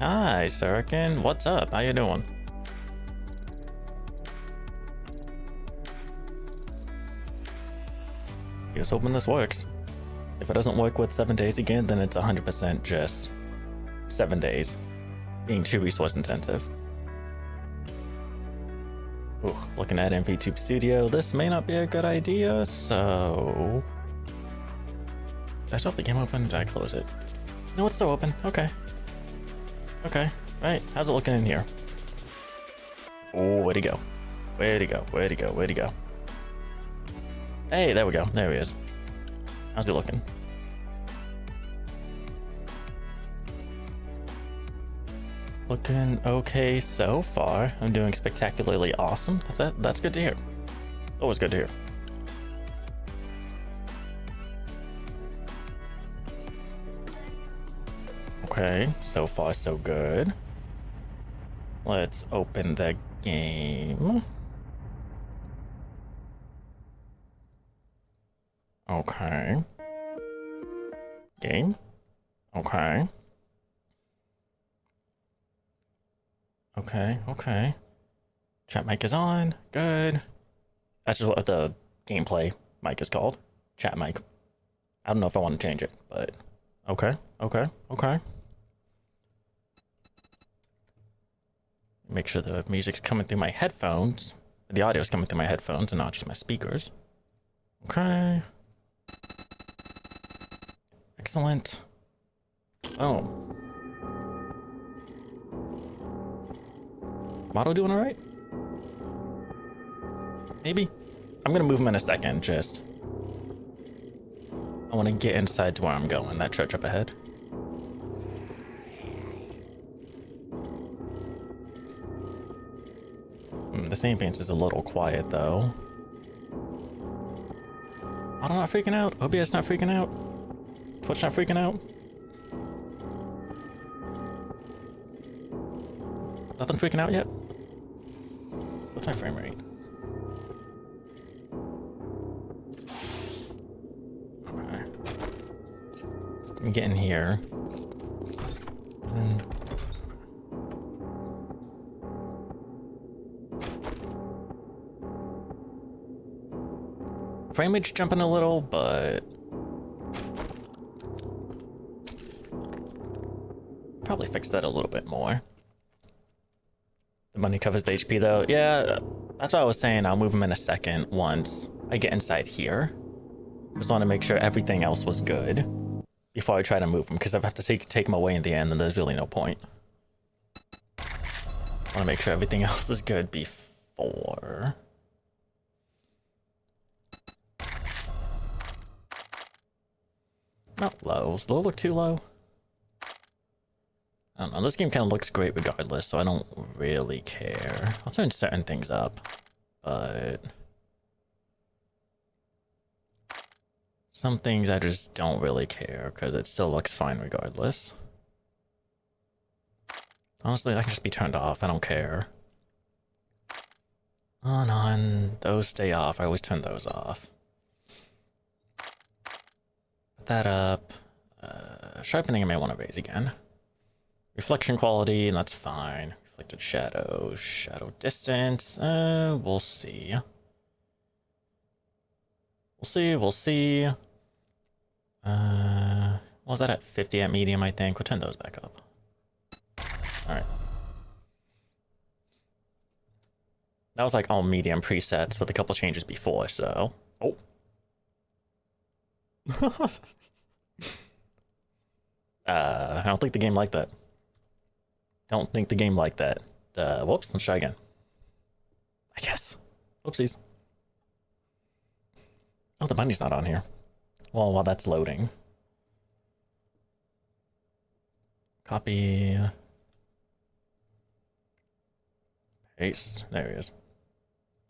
Hi, Surican. What's up? How you doing? Here's hoping this works. If it doesn't work with 7 days again, then it's 100% just 7 days, being too resource intensive. Ooh, looking at MVTube Studio, this may not be a good idea, so... Did I still have the game open? Did I close it? No, it's still open. Okay. Okay, right. How's it looking in here? Oh, where'd he go? Where'd he go? Where'd he go? Where'd he go? Hey, there we go. There he is. How's he looking? Looking okay so far. I'm doing spectacularly awesome. That's good to hear. Always good to hear. Okay, so far so good. Let's open the game. Okay. Game. Okay. Okay. Chat mic is on. Good. That's just what the gameplay mic is called. Chat mic. I don't know if I want to change it, but okay. Make sure the music's coming through my headphones. The audio's coming through my headphones and not just my speakers. Okay. Excellent. Oh. Motto doing alright? Maybe? I'm gonna move him in a second, just... I want to get inside to where I'm going, that church up ahead. This ambience is a little quiet, though. Auto not freaking out? OBS not freaking out? Twitch not freaking out? Nothing freaking out yet? What's my frame rate? Okay. Let me get in here. And frame rate's jumping a little, but probably fix that a little bit more. The money covers the HP though. Yeah, that's what I was saying. I'll move him in a second once I get inside here. Just want to make sure everything else was good before I try to move him, because if I have to take him away in the end, then there's really no point. I want to make sure everything else is good before. Not low. Does low look too low? I don't know. This game kind of looks great regardless, so I don't really care. I'll turn certain things up, but some things I just don't really care because it still looks fine regardless. Honestly, that can just be turned off. I don't care. On. Those stay off. I always turn those off. Put that up. Sharpening I may want to raise again. Reflection quality, and that's fine. Reflected shadows, shadow distance. We'll see. We'll see. What was that at 50 at medium, I think? We'll turn those back up. Alright. That was like all medium presets with a couple changes before, so... Oh. I don't think the game liked that. Don't think the game liked that. Whoops, let's try again. I guess. Whoopsies. Oh, the bunny's not on here. Well, while that's loading. Copy. Paste. There he is.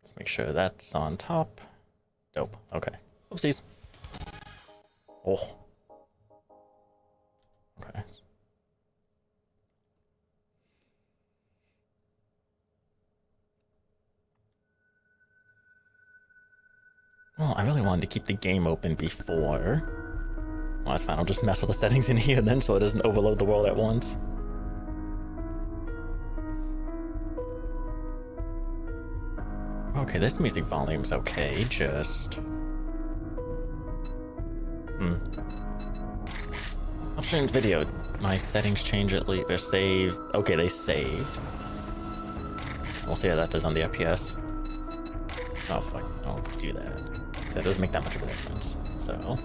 Let's make sure that's on top. Dope. Okay. Oopsies. Oh. Okay. Well, I really wanted to keep the game open before. Well, that's fine. I'll just mess with the settings in here then so it doesn't overload the world at once. Okay, this music volume's okay, just... Options video. My settings change at least, or save. Okay, they saved. We'll see how that does on the FPS. Oh, fuck, don't do that. That doesn't make that much of a difference, so...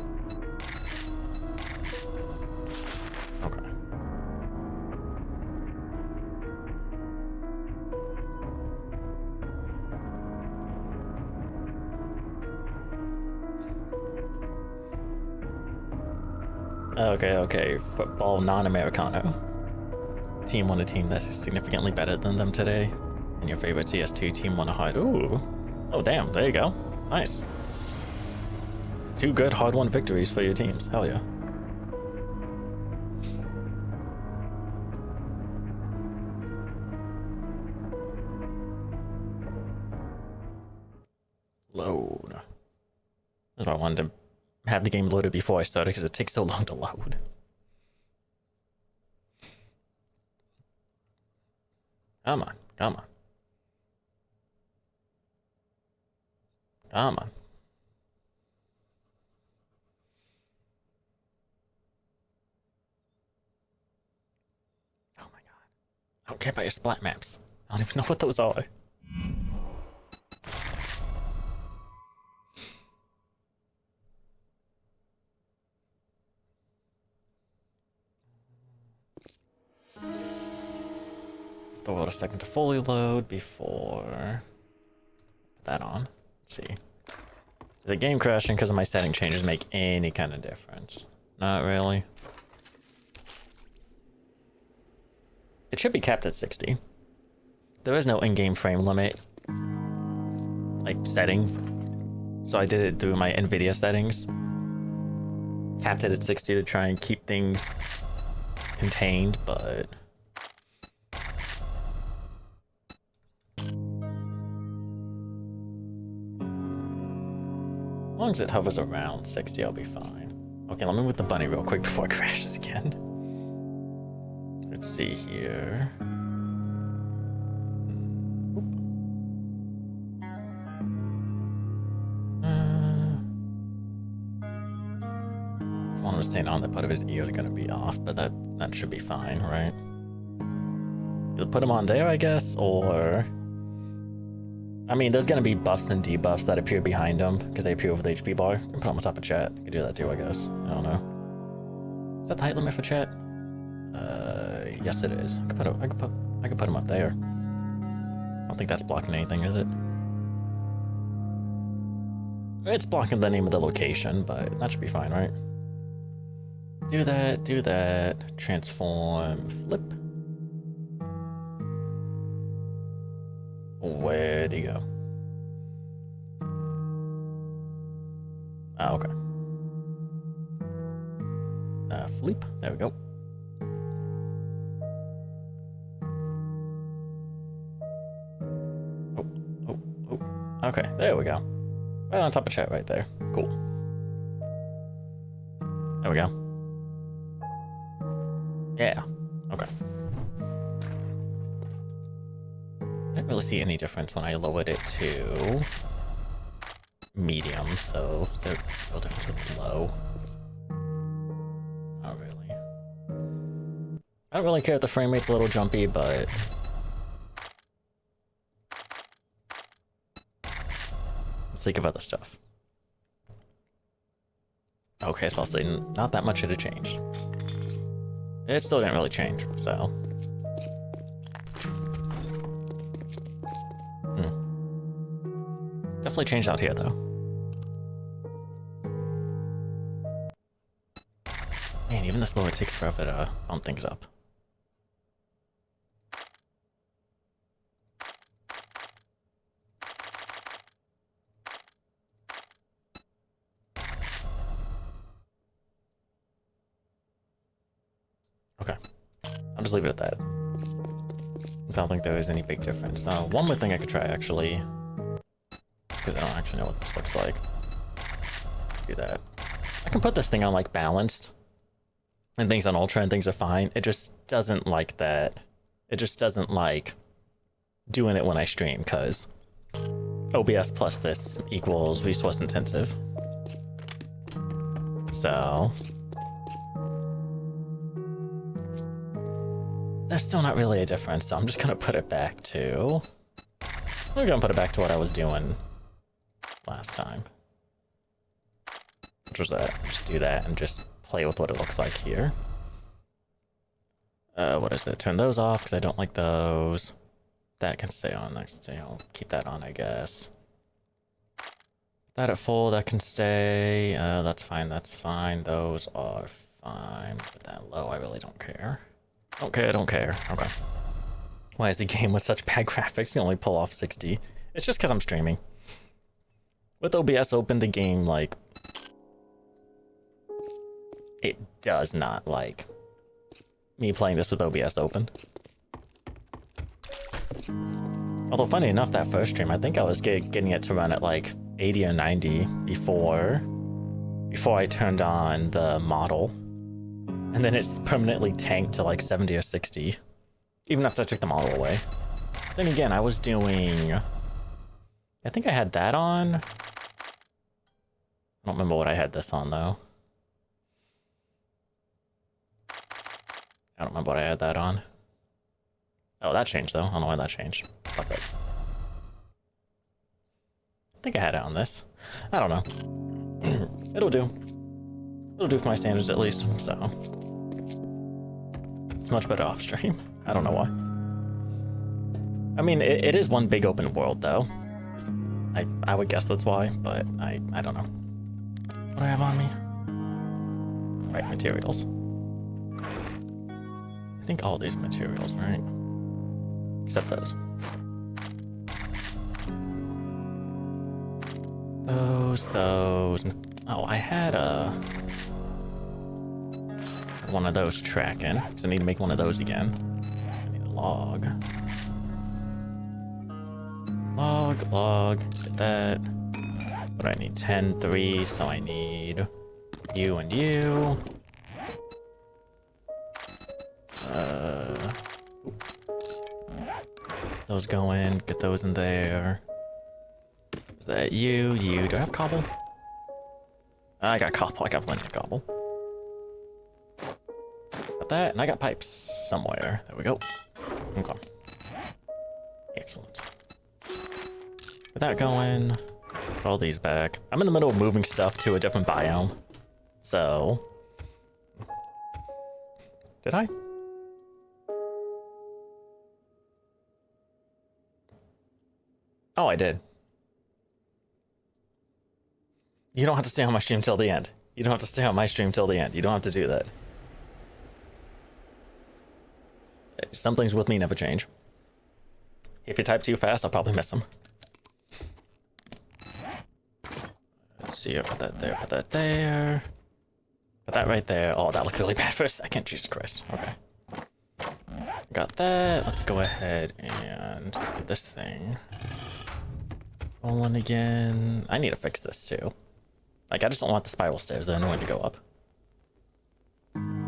Okay. Okay. Football non-Americano. Team won a team that's significantly better than them today. And your favorite CS2 team won a hard... Ooh. Oh, damn. There you go. Nice. 2 good hard-won victories for your teams. Hell yeah. Load. That's why I wanted to have the game loaded before I started, because it takes so long to load. Come on. Come on. Come on. Oh my god. I don't care about your splat maps. I don't even know what those are. Throw out a second to fully load before... Put that on. Let's see. Did the game crashing because of my setting changes make any kind of difference? Not really. It should be capped at 60. There is no in-game frame limit, like, setting. So I did it through my NVIDIA settings. Capped it at 60 to try and keep things contained, but... As long as it hovers around 60, I'll be fine. Okay, let me move the bunny real quick before it crashes again. Let's see here. If one was staying on, the part of his ear is gonna be off, but that should be fine, right? Either put him on there, I guess, or... I mean, there's gonna be buffs and debuffs that appear behind him because they appear over the HP bar. You can put them on top of chat. You can do that too, I guess. I don't know. Is that the height limit for chat? Yes, it is. I could put him up there. I don't think that's blocking anything, is it? It's blocking the name of the location, but that should be fine, right? Do that. Transform, flip. Where'd he go? Ah, okay. Flip. There we go. Oh. Okay, there we go. Right on top of chat right there. Cool. There we go. Yeah. Okay. I didn't really see any difference when I lowered it to medium, so is there a real difference with low? Not really. I don't really care if the frame rate's a little jumpy, but... let's think of other stuff. Okay, I was supposed to say not that much should have changed. It still didn't really change, so... Definitely changed out here, though. Man, even this lower takes forever to bump things up. Okay. I'll just leave it at that. I don't think there is any big difference. One more thing I could try, actually. Because I don't actually know what this looks like. Do that. I can put this thing on, like, balanced. And things on ultra and things are fine. It just doesn't like that. It just doesn't like doing it when I stream, because OBS plus this equals resource intensive. So there's still not really a difference, so I'm just gonna put it back to... I'm gonna put it back to what I was doing last time. Which was that. Just do that and just play with what it looks like here. What is it? Turn those off because I don't like those. That can stay on. That can stay on. Keep that on, I guess. That at full, that can stay. That's fine, that's fine. Those are fine. Put that low, I really don't care. Okay, I don't care. Okay. Why is the game with such bad graphics? You only pull off 60. It's just because I'm streaming. With OBS open, the game, like... It does not like me playing this with OBS open. Although, funny enough, that first stream, I think I was getting it to run at like 80 or 90 before I turned on the model. And then it's permanently tanked to like 70 or 60, even after I took the model away. Then again, I was doing... I think I had that on. I don't remember what I had this on, though. I don't remember what I had that on. Oh, that changed, though. I don't know why that changed. Fuck it. I think I had it on this. I don't know. It'll do. It'll do for my standards, at least, so... It's much better off stream. I don't know why. I mean, it is one big open world, though. I would guess that's why, but I don't know. What do I have on me? Right, materials. I think all these materials, right? Except those. Those. Oh, I had one of those tracking, because I need to make one of those again. I need a log. Log, get that. But I need 10, 3, so I need you and you. Those go in, get those in there. Is that you? Do I have cobble? I got cobble, I got plenty of cobble. Got that, and I got pipes somewhere. There we go. Okay. Excellent. With that going, put all these back. I'm in the middle of moving stuff to a different biome. So... Did I? Oh, I did. You don't have to stay on my stream till the end. You don't have to stay on my stream till the end. You don't have to do that. Some things with me never change. If you type too fast, I'll probably miss them. Let's see, put that there, put that there. Put that right there. Oh, that looked really bad for a second. Jesus Christ. Okay. Got that. Let's go ahead and get this thing rolling again. I need to fix this too. Like, I just don't want the spiral stairs. They're annoying to go up.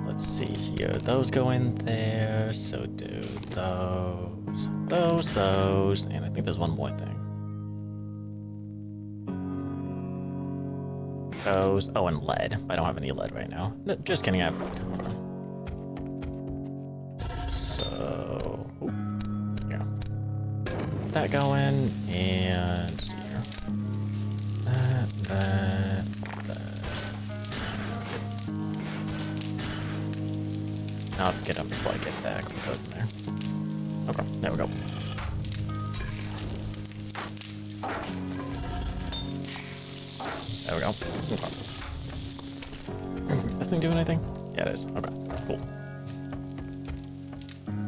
Let's see here. Those go in there. So do those. And I think there's one more thing. Those. Oh, and lead. I don't have any lead right now. No, just kidding. I have lead. Okay. So, yeah. That going, and let's see here. That. I'll get them before I get back. It goes in there. Okay, there we go. There we go. Okay. This thing do anything? Yeah, it is. Okay, cool.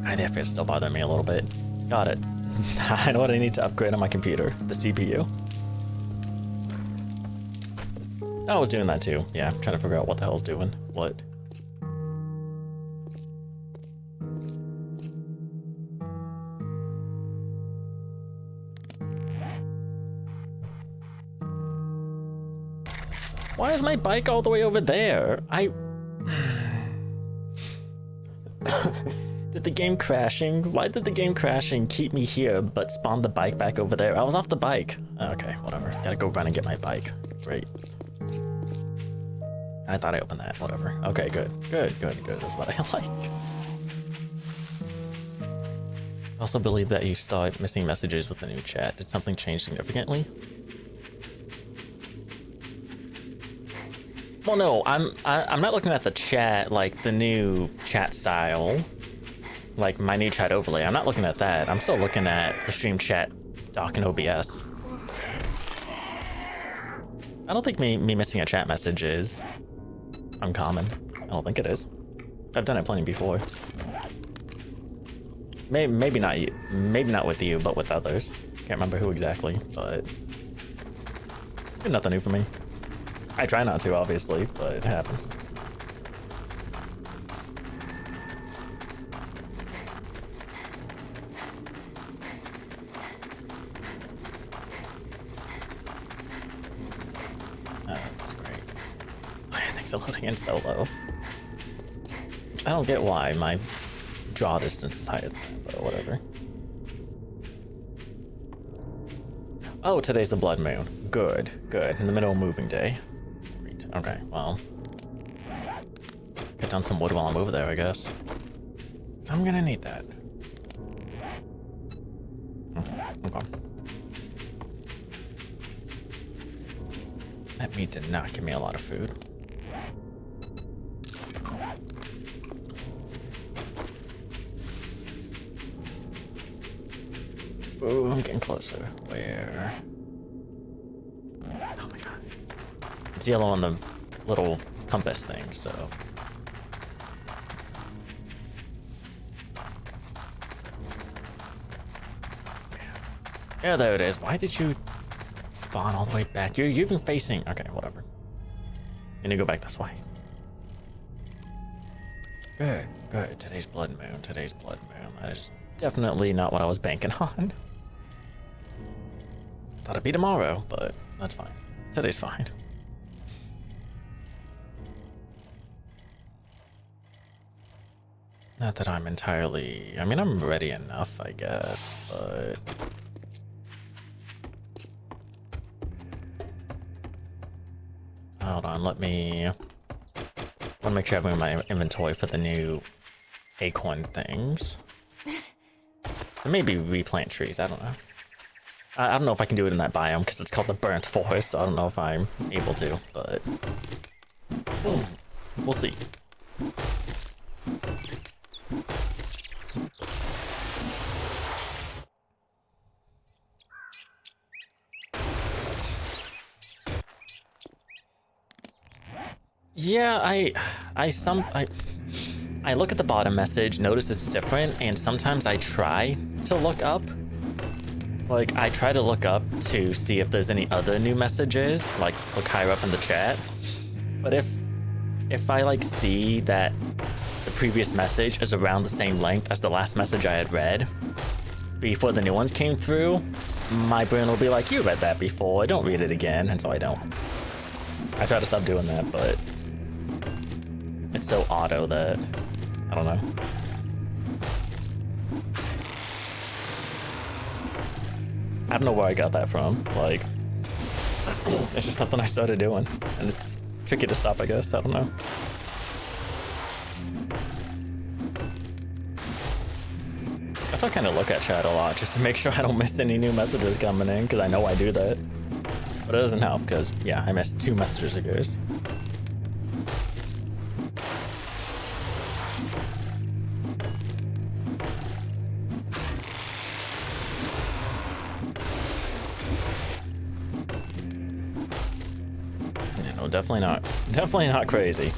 The FPS still bothering me a little bit. Got it. I know what I need to upgrade on my computer. The CPU. I was doing that too. Yeah, I'm trying to figure out what the hell's doing. What? Why is my bike all the way over there? did the game crashing? Why did the game crashing keep me here but spawn the bike back over there? I was off the bike. Okay, whatever. Gotta go run and get my bike. Great. I thought I opened that. Whatever. Okay, good. Good. That's what I like. I also believe that you start missing messages with the new chat. Did something change significantly? Well, no, I'm not looking at the chat, like the new chat style, like my new chat overlay. I'm not looking at that. I'm still looking at the stream chat dock in OBS. I don't think me missing a chat message is uncommon. I don't think it is. I've done it plenty before. Maybe not you. Maybe not with you, but with others. Can't remember who exactly, but nothing new for me. I try not to, obviously, but it happens. Oh, that's great. Why are things loading in so low? I don't get why my draw distance is higher than that, but whatever. Oh, today's the blood moon. Good. In the middle of moving day. Okay, well, get down some wood while I'm over there, I guess. I'm gonna need that. Okay. That meat did not give me a lot of food. Ooh, I'm getting closer. Where? Oh my god. It's yellow on the little compass thing, so. Yeah, there it is. Why did you spawn all the way back? You're even facing. Okay, whatever. You need to go back this way. Good. Today's blood moon. That is definitely not what I was banking on. Thought it'd be tomorrow, but that's fine. Today's fine. Not that I'm entirely... I mean, I'm ready enough, I guess, but... Hold on, let me... I want to make sure I have my inventory for the new acorn things. Maybe replant trees, I don't know. I don't know if I can do it in that biome, because it's called the burnt forest, so I don't know if I'm able to, but... We'll see. Yeah, I look at the bottom message, notice it's different, and sometimes I try to look up. Like, I try to look up to see if there's any other new messages, like look higher up in the chat. But if I like see that the previous message is around the same length as the last message I had read before the new ones came through, my brain will be like, you read that before, don't read it again, and so I don't. I try to stop doing that, but it's so auto that I don't know. I don't know where I got that from. Like, it's just something I started doing, and it's tricky to stop, I guess. I don't know. I have to kind of look at chat a lot just to make sure I don't miss any new messages coming in, because I know I do that. But it doesn't help, because, yeah, I missed 2 messages ago. Definitely not crazy.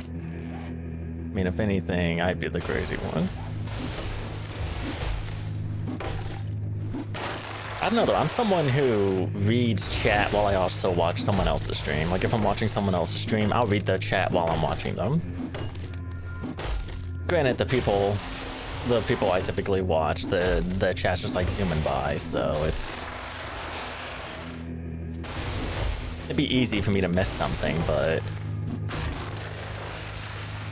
I mean, if anything, I'd be the crazy one. I don't know though, I'm someone who reads chat while I also watch someone else's stream. Like if I'm watching someone else's stream, I'll read their chat while I'm watching them. Granted, the people I typically watch, the chat's just like zooming by, so it'd be easy for me to miss something, but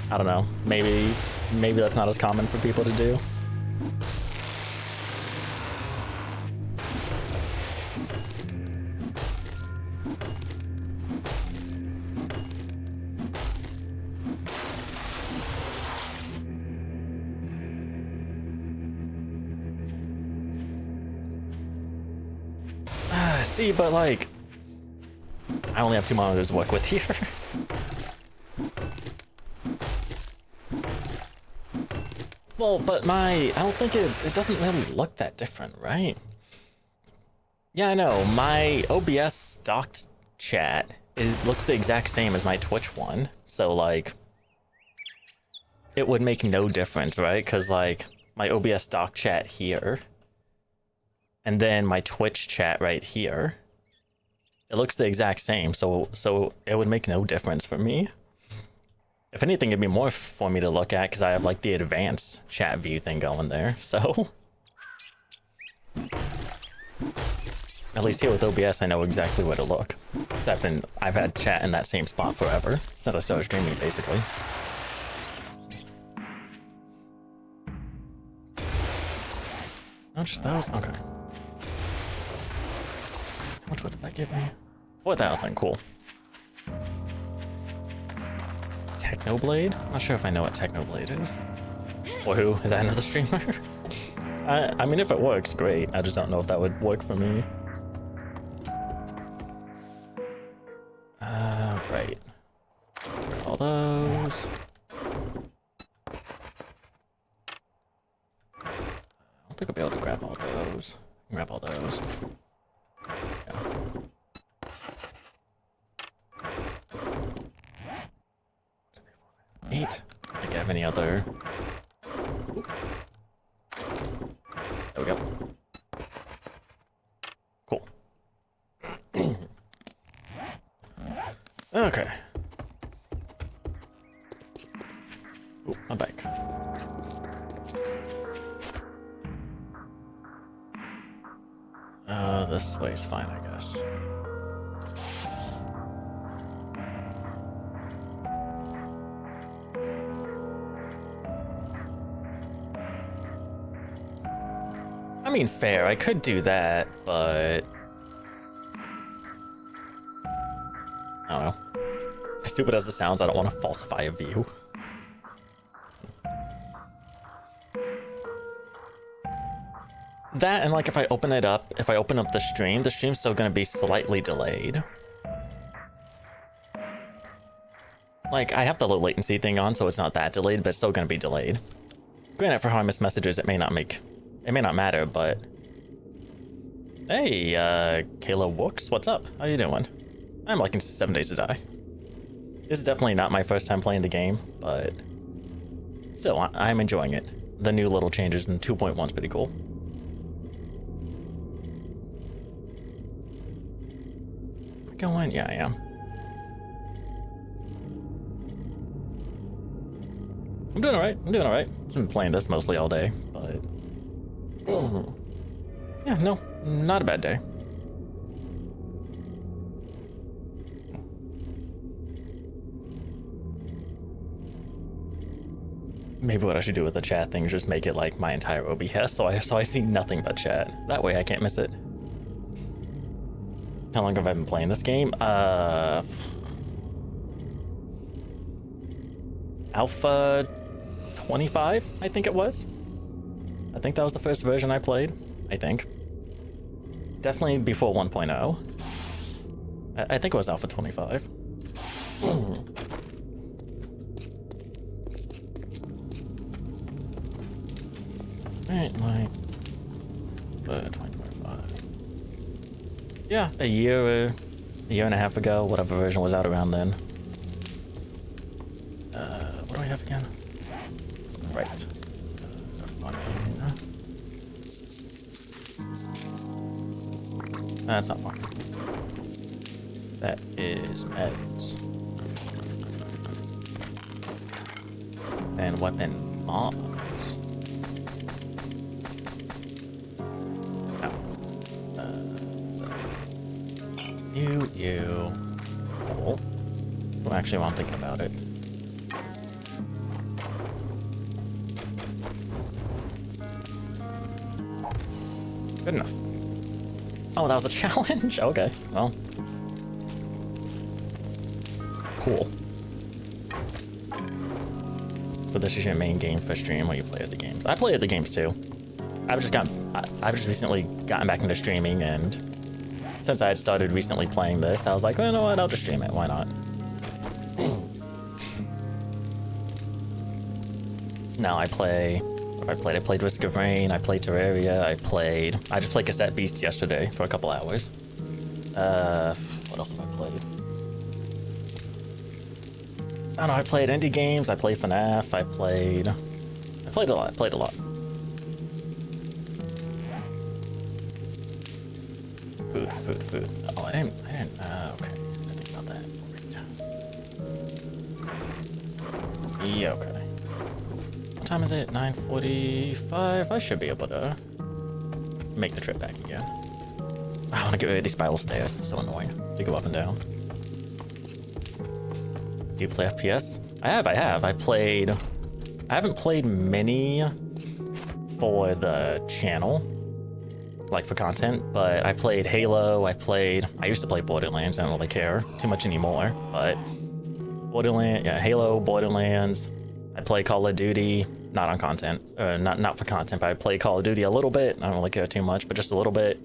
I don't know, maybe maybe that's not as common for people to do. See, but like, I only have 2 monitors to work with here. Well, but I don't think it doesn't really look that different, right? Yeah, I know, my OBS stocked chat looks the exact same as my Twitch one, so like, it would make no difference, right? Because like, my OBS stock chat here, and then my Twitch chat right here, it looks the exact same, so it would make no difference for me. If anything, it'd be more for me to look at because I have like the advanced chat view thing going there, so. At least here with OBS, I know exactly where to look. Because I've had chat in that same spot forever, since I started streaming, basically. Oh, just those? Okay. How much would that give me? 4,000, cool. Technoblade? I'm not sure if I know what Technoblade is. Or who? Is that another streamer? I mean, if it works, great. I just don't know if that would work for me. Right. All those. I don't think I'll be able to grab all those. Grab all those. Yeah. 8. Think I have any other. Ooh. There we go. Cool. Okay. Ooh, my bike. This way's fine, I guess. I mean, fair, I could do that, but I don't know. As stupid as it sounds, I don't want to falsify a view. That, and like if I open it up, if I open up the stream's still gonna be slightly delayed. Like, I have the low latency thing on, so it's not that delayed, but it's still gonna be delayed. Granted, for how I miss messages, it may not matter, but... Hey, Kayla Wooks, what's up? How you doing? I'm liking 7 Days to Die. This is definitely not my first time playing the game, but... Still, I'm enjoying it. The new little changes in 2.1's pretty cool. Going? Yeah, I am. I'm doing alright. I've been playing this mostly all day, but... Yeah, no, not a bad day. Maybe what I should do with the chat thing is just make it like my entire OBS, so I see nothing but chat. That way I can't miss it. How long have I been playing this game? Alpha 25, I think it was. I think that was the first version I played, I think. Definitely before 1.0. I think it was Alpha 25. Alright, like... 2025. Yeah, a year and a half ago, whatever version was out around then. What do we have again? Right. That's not fun. That is meds. And weapon mods. You. Oh. Well, actually, while I'm thinking about it. Good enough. Oh, that was a challenge? Okay, well. Cool. So this is your main game for stream where you play other games. I play other games too. I've just recently gotten back into streaming, and since I had started recently playing this, I was like, well, you know what, I'll just stream it, why not? Now I play, I played Risk of Rain, I played Terraria, I just played Cassette Beast yesterday for a couple hours. What else have I played? I don't know, I played indie games, I played FNAF, I played a lot. Food. Oh, I didn't, okay. I think about that. Yeah, okay. What time is it? 9:45? I should be able to make the trip back again. I want to get rid of these spiral stairs. It's so annoying to go up and down. Do you play FPS? I have. I haven't played many for the channel, like for content, but I played Halo, I used to play Borderlands, I don't really care too much anymore, but Halo, Borderlands, I play Call of Duty, not on content, not for content, but I play Call of Duty a little bit, I don't really care too much, but just a little bit.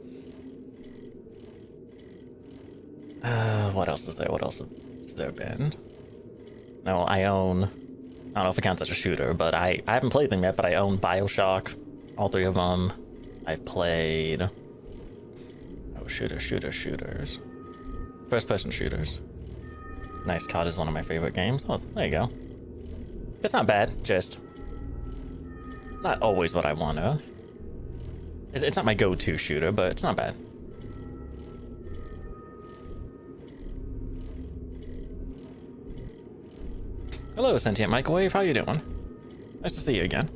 What else is there? What else has there been? No, I don't know if it counts as a shooter, but I haven't played them yet, but I own BioShock, all three of them. I've played... Oh, shooters. First-person shooters. Nice COD is one of my favorite games. Oh, there you go. It's not bad, just... not always what I want to. It's not my go-to shooter, but it's not bad. Hello, Sentient Microwave. How you doing? Nice to see you again.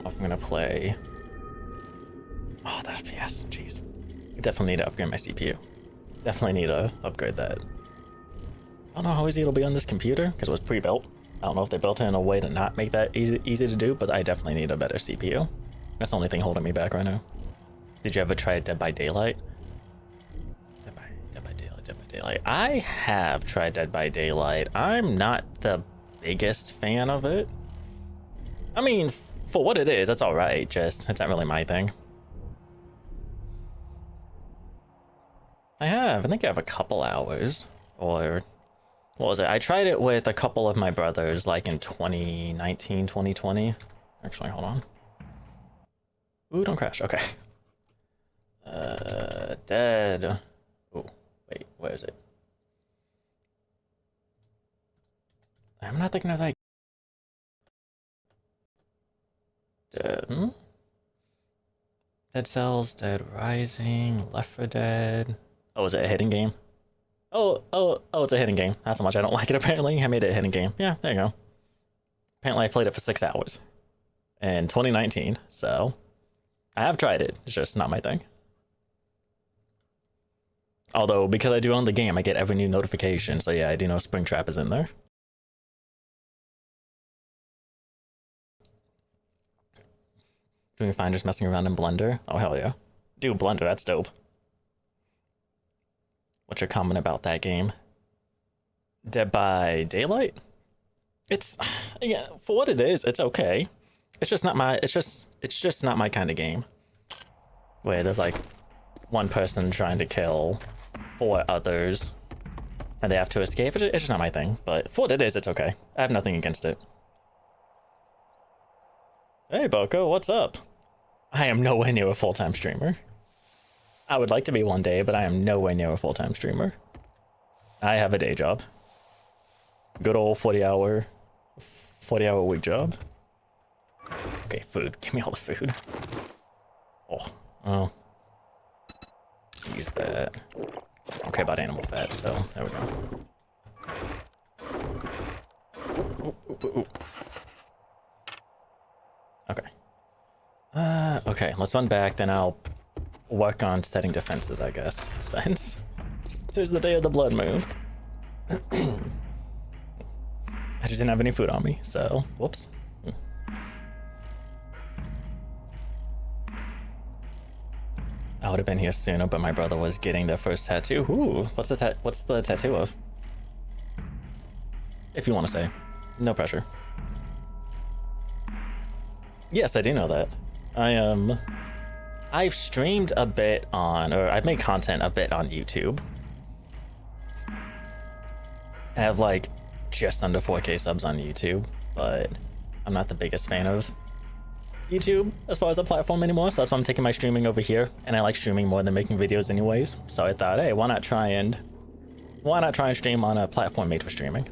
I'm gonna play. Oh, the FPS, jeez. I definitely need to upgrade my CPU. Definitely need to upgrade that. I don't know how easy it'll be on this computer because it was pre-built. I don't know if they built it in a way to not make that easy to do, but I definitely need a better CPU. That's the only thing holding me back right now. Did you ever try Dead by Daylight? Dead by Daylight. I have tried Dead by Daylight. I'm not the biggest fan of it. I mean, for what it is, it's alright, just it's not really my thing. I think I have a couple hours, or what was it? I tried it with a couple of my brothers like in 2019, 2020. Actually, hold on. Ooh, don't crash, okay. Dead. Oh, wait, where is it? I'm not thinking of that. Dead Cells, Dead Rising, Left 4 Dead. Oh, is it a hidden game? Oh, it's a hidden game. That's how much I don't like it, apparently. I made it a hidden game. Yeah, there you go. Apparently I played it for 6 hours in 2019, so I have tried it. It's just not my thing. Although, because I do own the game, I get every new notification, so yeah, I do know Springtrap is in there. Doing fine just messing around in Blender? Oh, hell yeah. Dude, Blender, that's dope. What's your comment about that game? Dead by Daylight? It's, yeah, for what it is, it's okay. It's just not my, it's just not my kind of game. Where there's like one person trying to kill 4 others and they have to escape. It's just not my thing, but for what it is, it's okay. I have nothing against it. Hey, Boko, what's up? I am nowhere near a full-time streamer. I would like to be one day, but I am nowhere near a full-time streamer. I have a day job. Good old 40-hour week job. Okay, food. Give me all the food. Oh. Use that. Okay, about animal fat, so there we go. Ooh. Okay. Okay, let's run back, then I'll work on setting defenses, I guess, since today's the day of the blood moon. just didn't have any food on me, so whoops. I would have been here sooner, but my brother was getting their first tattoo. Ooh, what's the tattoo of? If you want to say. No pressure. Yes, I do know that. I've streamed a bit on, or I've made content a bit on YouTube. I have like just under 4K subs on YouTube, but I'm not the biggest fan of YouTube as far as a platform anymore, so that's why I'm taking my streaming over here, and I like streaming more than making videos anyways. So I thought, hey, why not try and stream on a platform made for streaming?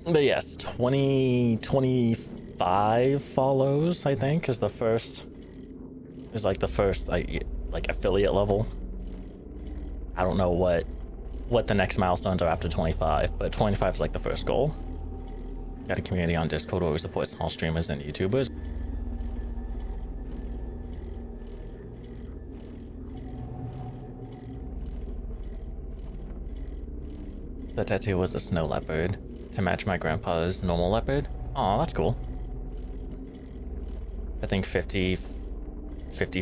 But yes, 25 follows, I think, is the first like affiliate level. I don't know what the next milestones are after 25, but 25 is like the first goal. Got a community on Discord where we support small streamers and YouTubers. The tattoo was a snow leopard to match my grandpa's normal leopard. Aw, that's cool. I think 50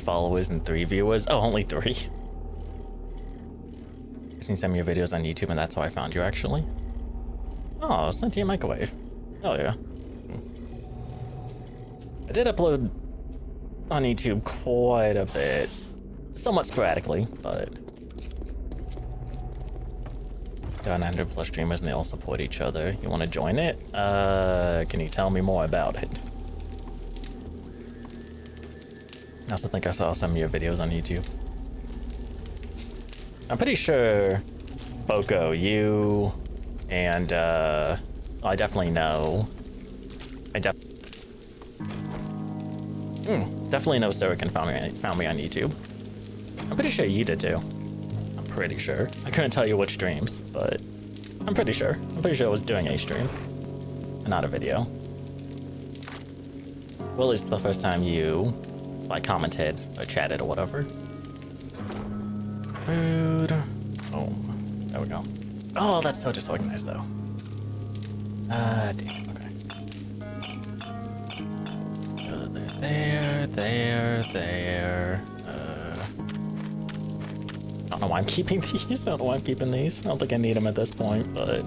followers and 3 viewers. Oh, only 3. I've seen some of your videos on YouTube, and that's how I found you, actually. Oh, sentient microwave. Oh, yeah. I did upload on YouTube quite a bit. Somewhat sporadically, but... got 900 plus streamers and they all support each other. You want to join it? Can you tell me more about it? I also think I saw some of your videos on YouTube. I'm pretty sure Boko, you, and I definitely know. Definitely know Surican found me on YouTube. I'm pretty sure you did too. I'm pretty sure. I couldn't tell you which streams, but I'm pretty sure. I'm pretty sure I was doing a stream, and not a video. Well, it's the first time you like commented or chatted or whatever. Food. Boom. There we go. Oh, that's so disorganized though. Damn. Okay. There. I don't know why I'm keeping these. I don't know why I'm keeping these. I don't think I need them at this point, but.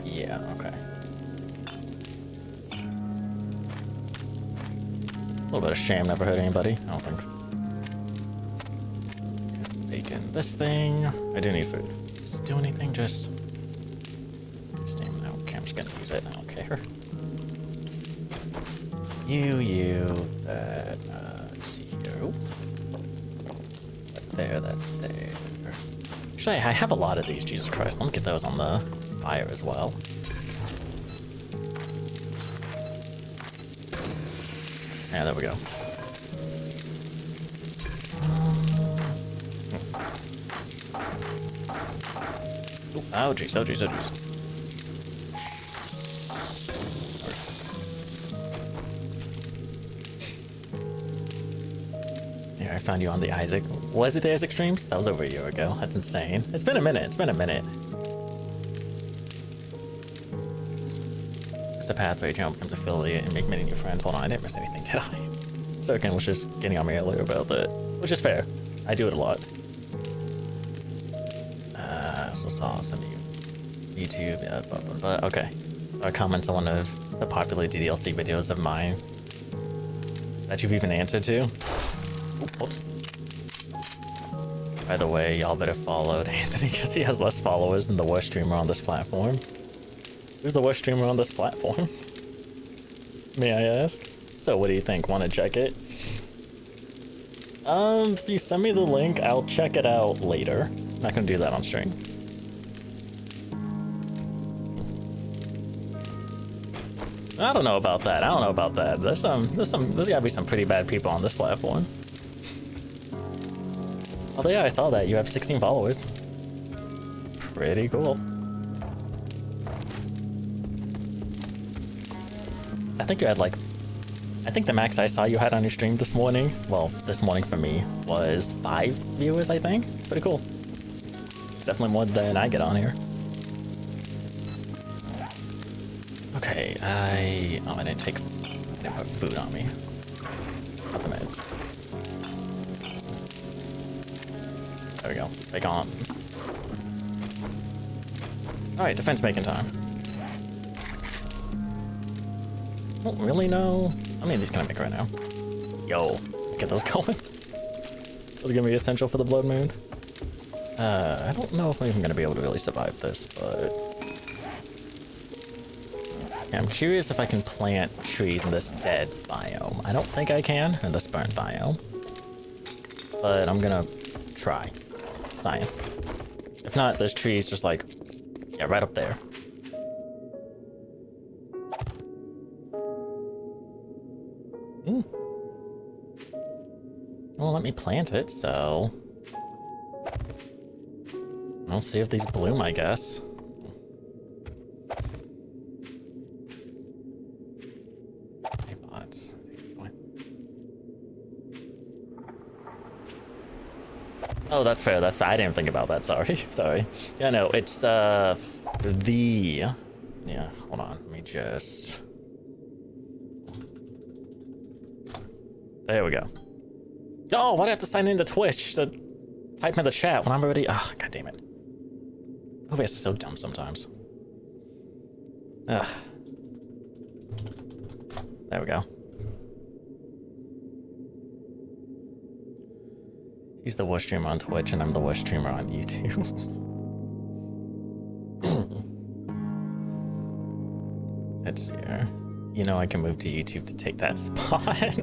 Yeah, okay. A little bit of shame never hurt anybody, I don't think. Bacon, this thing. I do need food. Does it do anything? Just stamina. Okay, I'm just gonna use it. I don't care. That. Let's see here. Oop. That there. Actually, I have a lot of these. Jesus Christ. Let me get those on the fire as well. Yeah, there we go. Oh jeez, oh jeez, oh jeez. Here, I found you on the Isaac. Was it the Isaac streams? That was over a year ago. That's insane. It's been a minute. It's the pathway jump becomes affiliate and make many new friends. Hold on, I didn't miss anything, did I? Sirkin was just getting on me earlier about that, which is fair. I do it a lot. So saw some YouTube, yeah, but okay. Comments on one of the popular DDLC videos of mine that you've even answered to. Whoops. By the way, y'all better follow Anthony because he has less followers than the worst streamer on this platform. Who's the worst streamer on this platform? May I ask? So what do you think? Want to check it? If you send me the link, I'll check it out later. I'm not gonna do that on stream. I don't know about that. There's gotta be some pretty bad people on this platform. Although yeah, I saw that. You have 16 followers. Pretty cool. I think you had like I think the max I saw you had on your stream this morning, well, this morning for me, was 5 viewers, I think. It's pretty cool. It's definitely more than I get on here. Okay, I didn't put food on me. Not the meds. There we go. Back on. Alright, defense making time. Don't really know. I mean, these can I make right now? Yo, let's get those going. Those are gonna be essential for the blood moon. I don't know if I'm even gonna be able to really survive this, but yeah, I'm curious if I can plant trees in this dead biome. I don't think I can in this burnt biome, but I'm gonna try. Science. If not, there's trees just like, yeah, right up there. Well, let me plant it, so I'll see if these bloom, I guess. Hey, bots. Oh, that's fair. That's I didn't think about that. Sorry. Sorry. Yeah, no, it's yeah, hold on. Let me just. There we go. Oh, why do I have to sign into Twitch to type in the chat when I'm already... Oh, god damn it. OBS is so dumb sometimes. Ugh. There we go. He's the worst streamer on Twitch, and I'm the worst streamer on YouTube. Let's see here. You know I can move to YouTube to take that spot.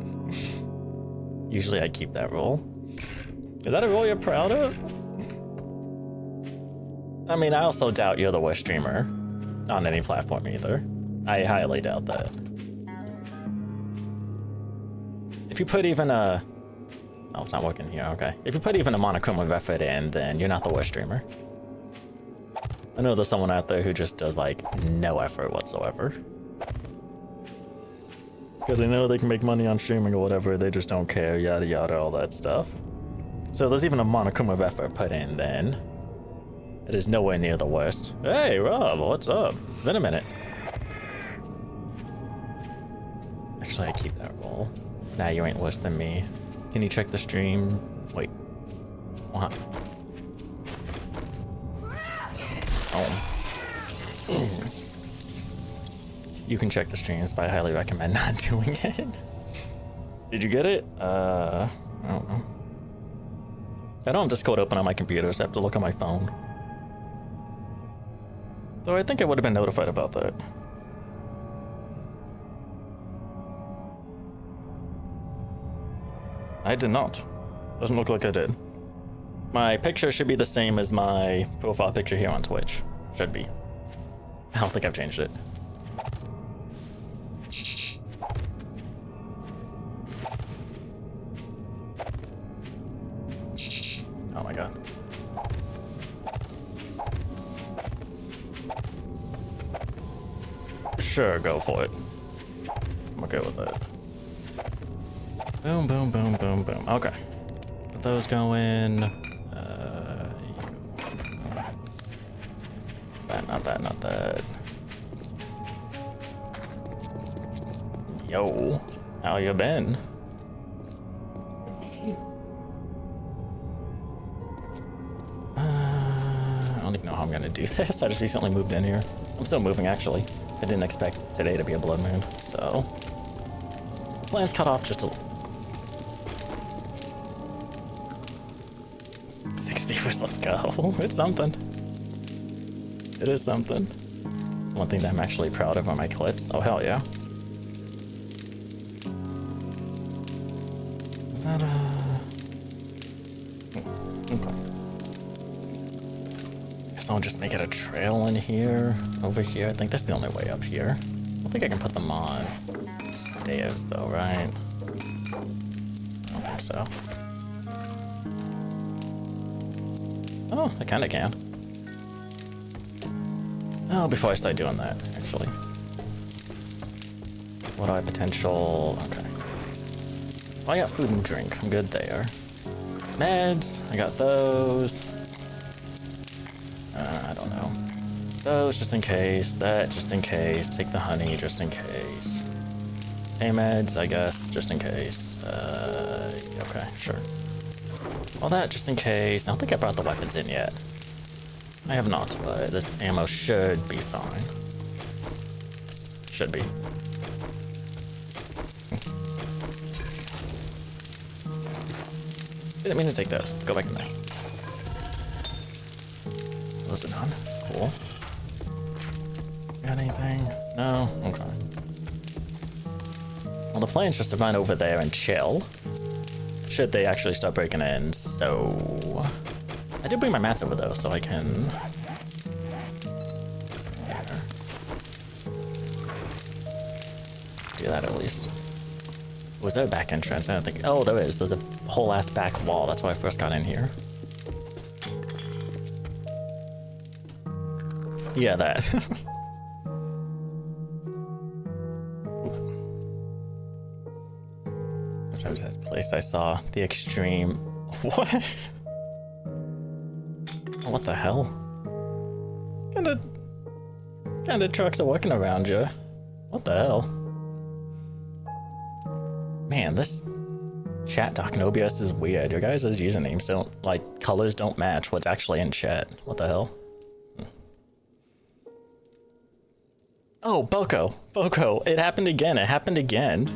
Usually I keep that role. Is that a role you're proud of? I mean, I also doubt you're the worst streamer on any platform either. I highly doubt that. If you put even a... Oh, it's not working here, okay. If you put even a monochrome of effort in, then you're not the worst streamer. I know there's someone out there who just does like no effort whatsoever. Because they know they can make money on streaming or whatever, they just don't care, yada yada, all that stuff. So there's even a monochrome of effort put in, then it is nowhere near the worst. Hey, Rob, what's up? It's been a minute. Actually, I keep that role. Nah, you ain't worse than me. Can you check the stream? Wait. What? Oh. You can check the streams, but I highly recommend not doing it. Did you get it? I don't know. I don't have Discord open on my computer, so I have to look on my phone. Though I think I would have been notified about that. I did not. Doesn't look like I did. My picture should be the same as my profile picture here on Twitch. Should be. I don't think I've changed it. Oh my god. Sure, go for it. I'm okay with that. Boom, boom, boom, boom, boom. Okay. Let those go in. That, not that, not that. Yo, how you been? I don't even know how I'm gonna do this. I just recently moved in here. I'm still moving, actually. I didn't expect today to be a blood moon, so... Plans cut off just a... 6 viewers, let's go. It's something. It is something. One thing that I'm actually proud of are my clips. Oh, hell yeah. Is that okay. Guess I'll just make it a trail in here. Over here. I think that's the only way up here. I don't think I can put them on stairs, though, right? I don't think so. Oh, I kinda can. Oh, before I start doing that, actually. What do I potential... Okay. Oh, I got food and drink. I'm good there. Meds, I got those. I don't know. Those just in case. That just in case. Take the honey just in case. Hey, meds, I guess, just in case. Okay, sure. All that just in case. I don't think I brought the weapons in yet. I have not, but this ammo should be fine. Should be. Didn't mean to take those. Go back in there. Those are done. Cool. Got anything? No? Okay. Well, the plan's just to run over there and chill. Should they actually start breaking in, so... I did bring my mats over though, so I can... There. Do that at least. Was there a back entrance? I don't think... Oh, there is. There's a whole ass back wall. That's why I first got in here. Yeah, that. Which was that place I saw the extreme... What? What the hell? Kind of trucks are working around you. What the hell? Man, this chat doc in OBS is weird. Your guys' usernames don't, like, colors don't match what's actually in chat. What the hell? Oh, Boko. It happened again. It happened again.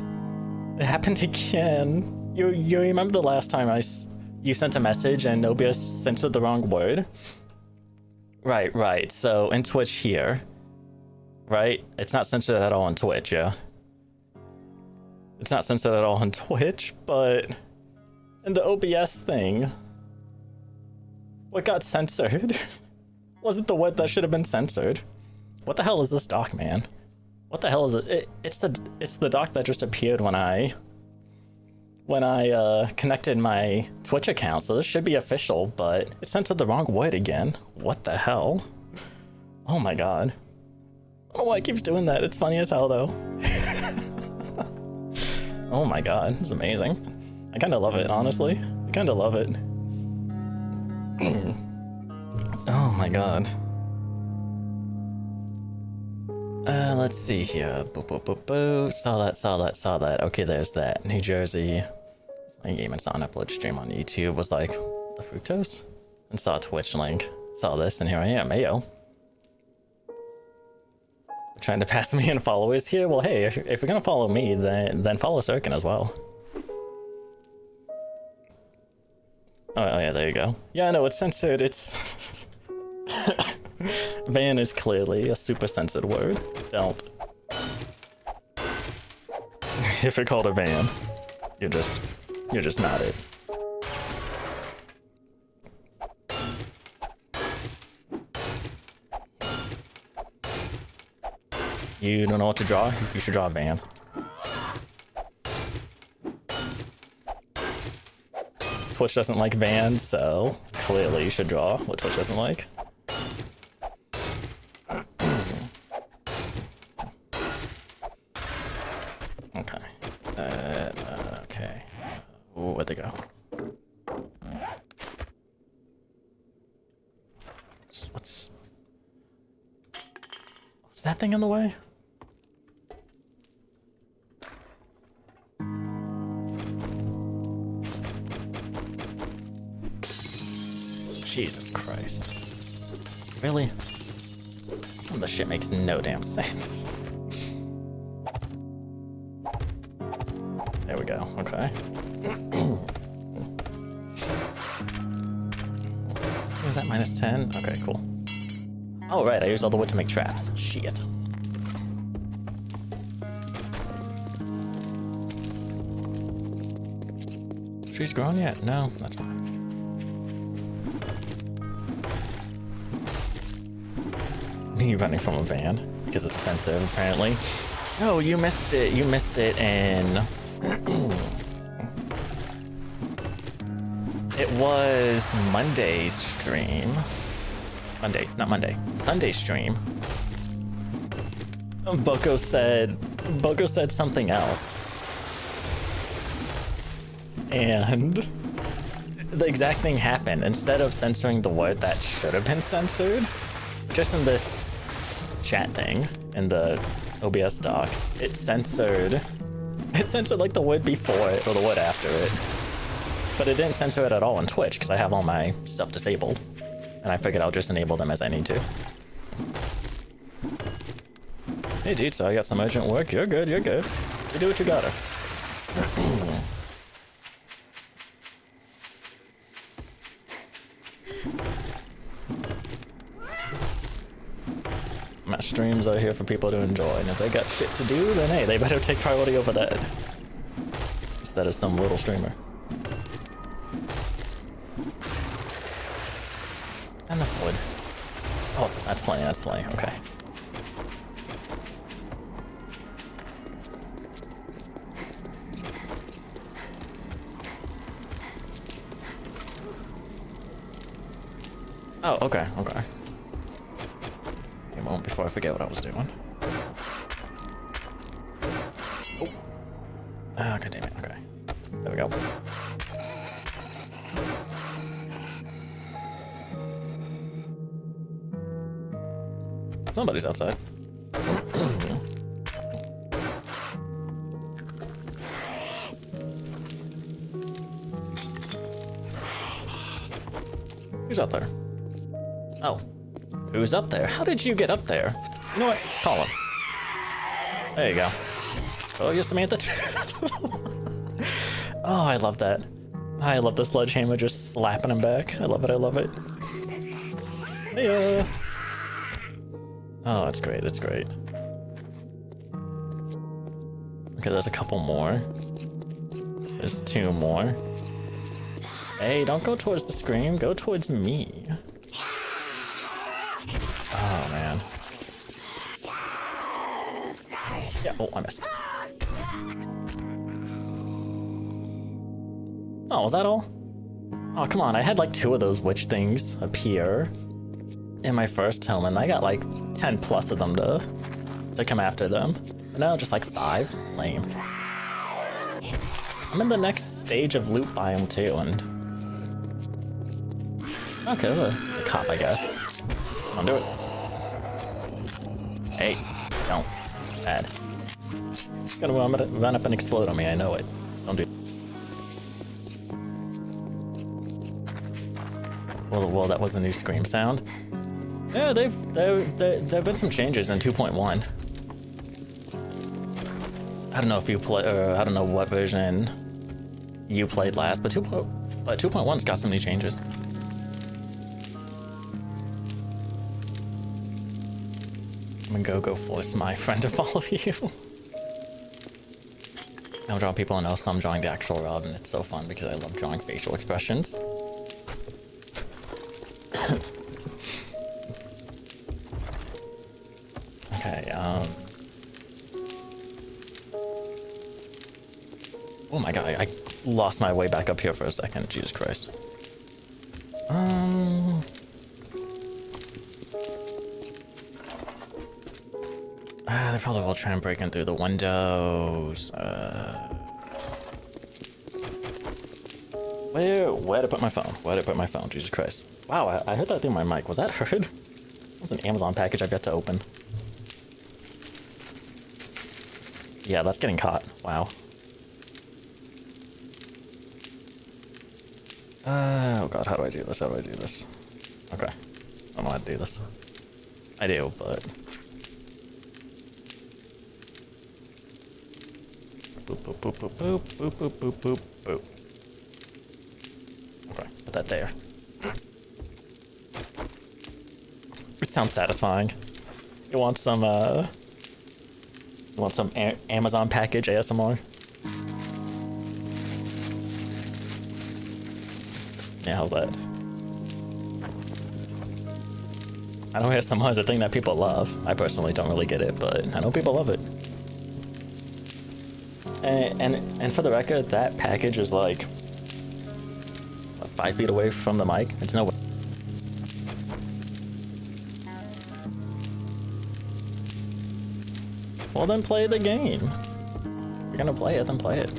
You remember the last time you sent a message and OBS censored the wrong word? Right. So in Twitch here, right? It's not censored at all on Twitch, yeah? It's not censored at all on Twitch, but in the OBS thing, what got censored wasn't the word that should have been censored. What the hell is this doc, man? What the hell is it? It's the doc that just appeared when I connected my Twitch account, so this should be official, but it censored the wrong word again. What the hell? Oh my god. I don't know why it keeps doing that. It's funny as hell though. Oh my god, it's amazing. I kinda love it, honestly. I kinda love it. Oh my god. Let's see here. Boop. Saw that. Okay, there's that. New Jersey. My game and saw an upload stream on YouTube. Was like, the fructose? And saw a Twitch link. Saw this, and here I am. Ayo. Trying to pass me in followers here? Well, hey, if you're gonna follow me, then follow Sirkin as well. Oh yeah, there you go. Yeah, no, it's censored. It's... Van is clearly a super censored word. Don't. If you're called a van, you're just not it. You don't know what to draw? You should draw a van. Twitch doesn't like vans, so clearly you should draw what Twitch doesn't like. Okay. Okay. Ooh, where'd they go? What's that thing in the way? Jesus Christ. Really? Some of the shit makes no damn sense. There we go, okay. Was that -10? Okay, cool. Oh, right, I used all the wood to make traps. Shit. Trees grown yet? No, that's fine. Me running from a van because it's offensive, apparently. No, you missed it. You missed it in... It was Monday's stream. Not Monday. Sunday stream. Boko said something else. and the exact thing happened. Instead of censoring the word that should have been censored, just in this chat thing in the OBS doc, it censored like the word before it or the word after it. But it didn't censor it at all on Twitch because I have all my stuff disabled. And I figured I'll just enable them as I need to. Hey dude, so I got some urgent work. You're good, you're good. You do what you gotta. My streams are here for people to enjoy, and if they got shit to do, then hey, they better take priority over that. Instead of some little streamer. Enough wood. Oh, that's plenty, that's plenty, okay. Oh, okay, okay. A moment before I forget what I was doing. Oh. Ah, god damn it, okay. There we go. Somebody's outside. Who's up there? Oh. Who's up there? How did you get up there? You know what? Call him. There you go. Oh, you're Samantha. Oh, I love that. I love the sledgehammer just slapping him back. I love it, I love it. Hey, oh, it's great, it's great. Okay, there's a couple more. There's two more. Hey, don't go towards the scream, go towards me. Oh, man. Yeah, oh, I missed. Oh, was that all? Oh, come on, I had like 2 of those witch things appear in my first home, and I got like 10 plus of them to come after them. And now just like 5? Lame. I'm in the next stage of loot biome too, and... Okay, there's a cop, I guess. Come on, do it. Hey, don't. Bad. It's gonna run up and explode on me, I know it. Don't do it. Well, that was a new scream sound. Yeah, there've been some changes in 2.1. I don't know if you play, or I don't know what version you played last, but 2.1's got some new changes. I'm gonna go force my friend to follow you. I'll draw people and also I'm drawing the actual rod, and it's so fun because I love drawing facial expressions. Okay, oh my god, I lost my way back up here for a second, Jesus Christ. They probably will try and break in through the windows. Where'd I put my phone? Where'd I put my phone? Jesus Christ. Wow, I heard that through my mic. Was that heard? That was an Amazon package I've yet to open. Yeah, that's getting caught. Wow. Oh god, how do I do this? How do I do this? Okay. I don't know how to do this. I do, but... Boop, boop, boop, boop, boop, boop, boop, boop, boop, boop. Okay, put that there. It sounds satisfying. You want some Amazon package ASMR? Yeah, how's that? I know ASMR is a thing that people love. I personally don't really get it, but I know people love it. And for the record, that package is like what, 5 feet away from the mic. It's no way. Well, then play the game. If you're gonna play it, then play it.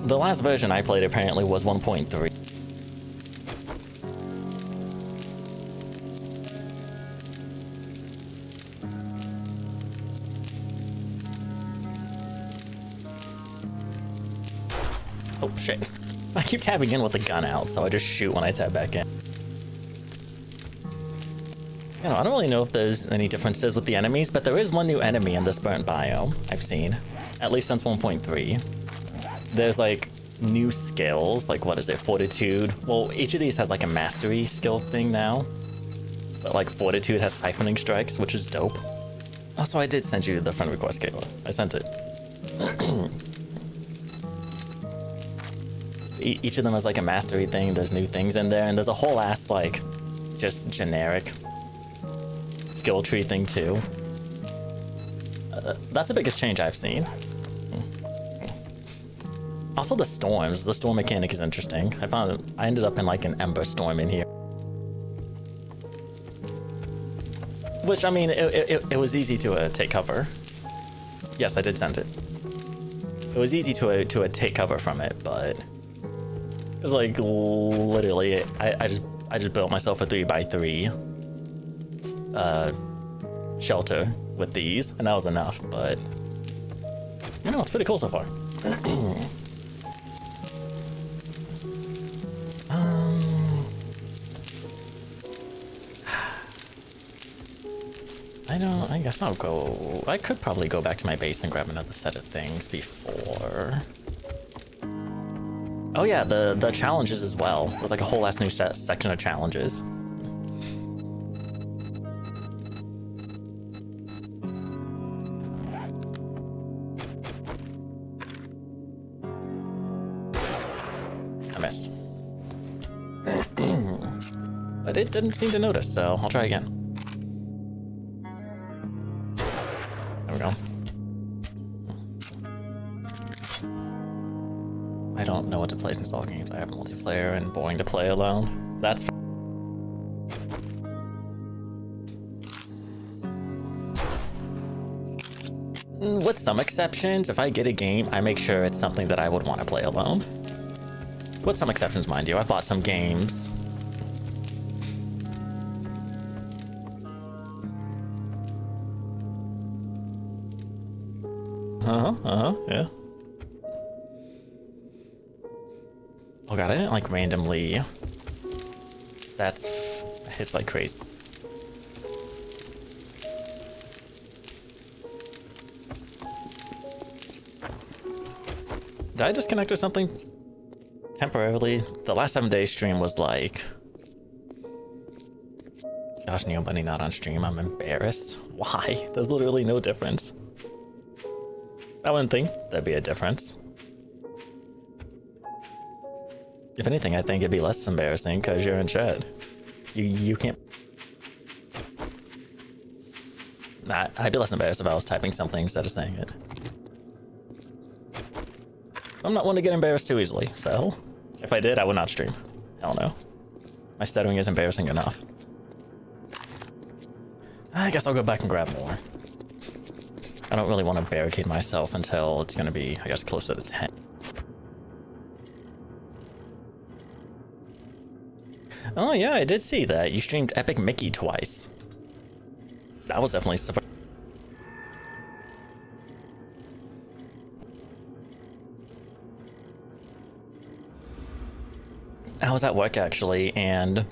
The last version I played apparently was 1.3. Oh shit. I keep tabbing in with the gun out, so I just shoot when I tab back in. You know, I don't really know if there's any differences with the enemies, but there is one new enemy in this burnt biome I've seen, at least since 1.3. There's like new skills, like what is it, Fortitude? Well, each of these has like a mastery skill thing now, but like Fortitude has siphoning strikes, which is dope. Also, I did send you the friend request, Kayla. I sent it. Each of them has like a mastery thing, there's new things in there, and there's a whole ass like just generic skill tree thing too. That's the biggest change I've seen. Also the storms, the storm mechanic is interesting. I ended up in like an ember storm in here. Which, I mean, it was easy to take cover. Yes, I did send it. It was easy to take cover from it, but it was like literally, I just built myself a 3x3 shelter with these, and that was enough. But you know, it's pretty cool so far. I guess I'll go. I could probably go back to my base and grab another set of things before. Oh yeah, the challenges as well. There's like a whole ass new section of challenges. I missed. But it didn't seem to notice, so I'll try again. There we go. I don't know what to play since all games I have multiplayer and boring to play alone. That's with some exceptions. If I get a game, I make sure it's something that I would want to play alone. With some exceptions, mind you. I bought some games. Yeah. Oh god, I didn't like randomly. It's like crazy. Did I disconnect or something? Temporarily? The last 7 days stream was like... Gosh, Neobunny not on stream, I'm embarrassed. Why? There's literally no difference. I wouldn't think there'd be a difference. If anything, I think it'd be less embarrassing because you're in chat. You can't... Nah, I'd be less embarrassed if I was typing something instead of saying it. I'm not one to get embarrassed too easily, so... If I did, I would not stream. Hell no. My stuttering is embarrassing enough. I guess I'll go back and grab more. I don't really want to barricade myself until it's gonna be, I guess, closer to 10. Oh yeah, I did see that. You streamed Epic Mickey twice. That was definitely surprising. I was at work actually, and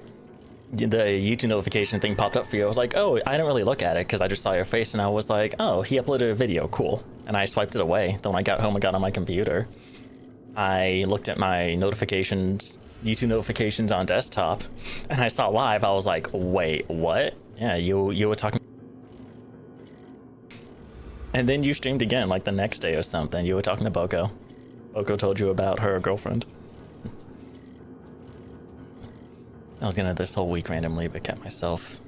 the YouTube notification thing popped up for you. I was like, oh, I didn't really look at it because I just saw your face, and I was like, oh, he uploaded a video, cool. And I swiped it away. Then when I got home and got on my computer, I looked at my notifications, YouTube notifications on desktop, and I saw live. I was like, wait, what? Yeah, you were talking. And then you streamed again, like the next day or something. You were talking to Boko. Boko told you about her girlfriend. I was gonna this whole week randomly, but kept myself.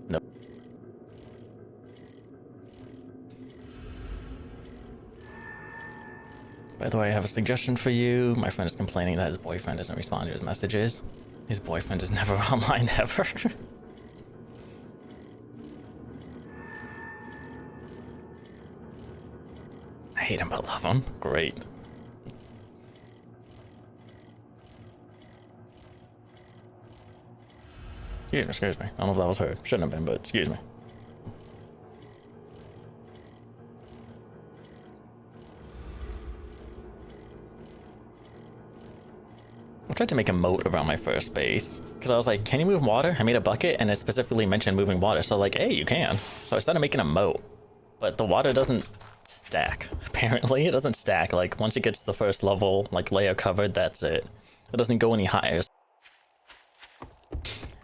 Nope. By the way, I have a suggestion for you. My friend is complaining that his boyfriend doesn't respond to his messages. His boyfriend is never online ever. I hate him but love him. Great. Excuse me. I don't know if that was her. Shouldn't have been, but excuse me. I tried to make a moat around my first base because I was like, can you move water? I made a bucket and it specifically mentioned moving water. So like, hey, you can. So I started making a moat, but the water doesn't stack. Apparently it doesn't stack. Like once it gets the first level, like layer covered, that's it. It doesn't go any higher. I'm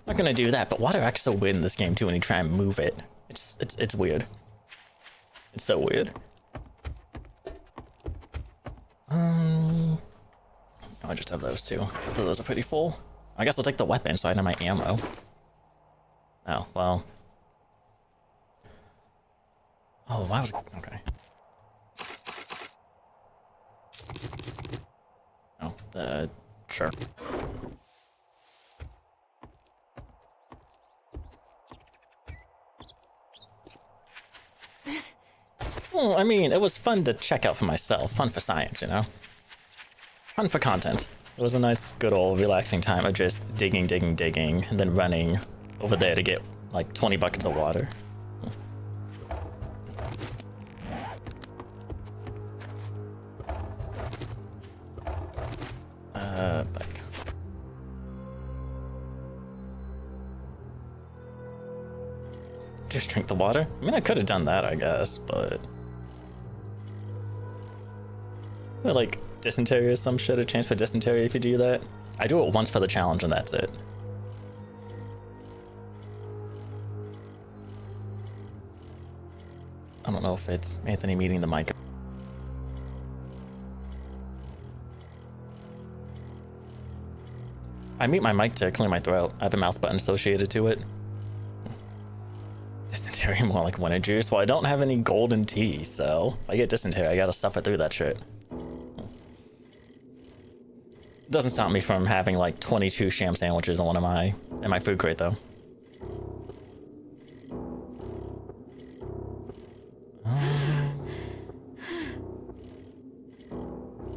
not gonna do that, but water acts so weird in this game too when you try and move it. It's weird. It's so weird. I just have those two. Both of those are pretty full. I guess I'll take the weapon so I know my ammo. Oh, well. Oh, why was... Okay. Oh, sure. Well, I mean, it was fun to check out for myself. Fun for science, you know? Fun for content. It was a nice, good old relaxing time of just digging, and then running over there to get like 20 buckets of water. Back. Just drink the water? I mean, I could have done that, I guess, but... Is that like dysentery or some shit? A chance for dysentery if you do that? I do it once for the challenge and that's it. I don't know if it's Anthony meeting the mic. I mute my mic to clear my throat. I have a mouse button associated to it. Dysentery more like winter juice. Well, I don't have any golden tea, so if I get dysentery, I gotta suffer through that shit. Doesn't stop me from having like 22 sham sandwiches in my food crate though.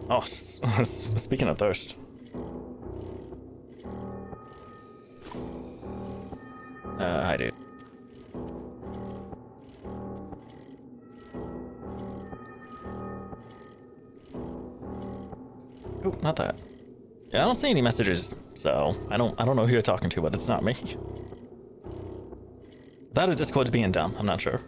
Oh, speaking of thirst. Hi dude. Oh, not that. Yeah, I don't see any messages, so I don't know who you're talking to, but it's not me. That is Discord's being dumb, I'm not sure.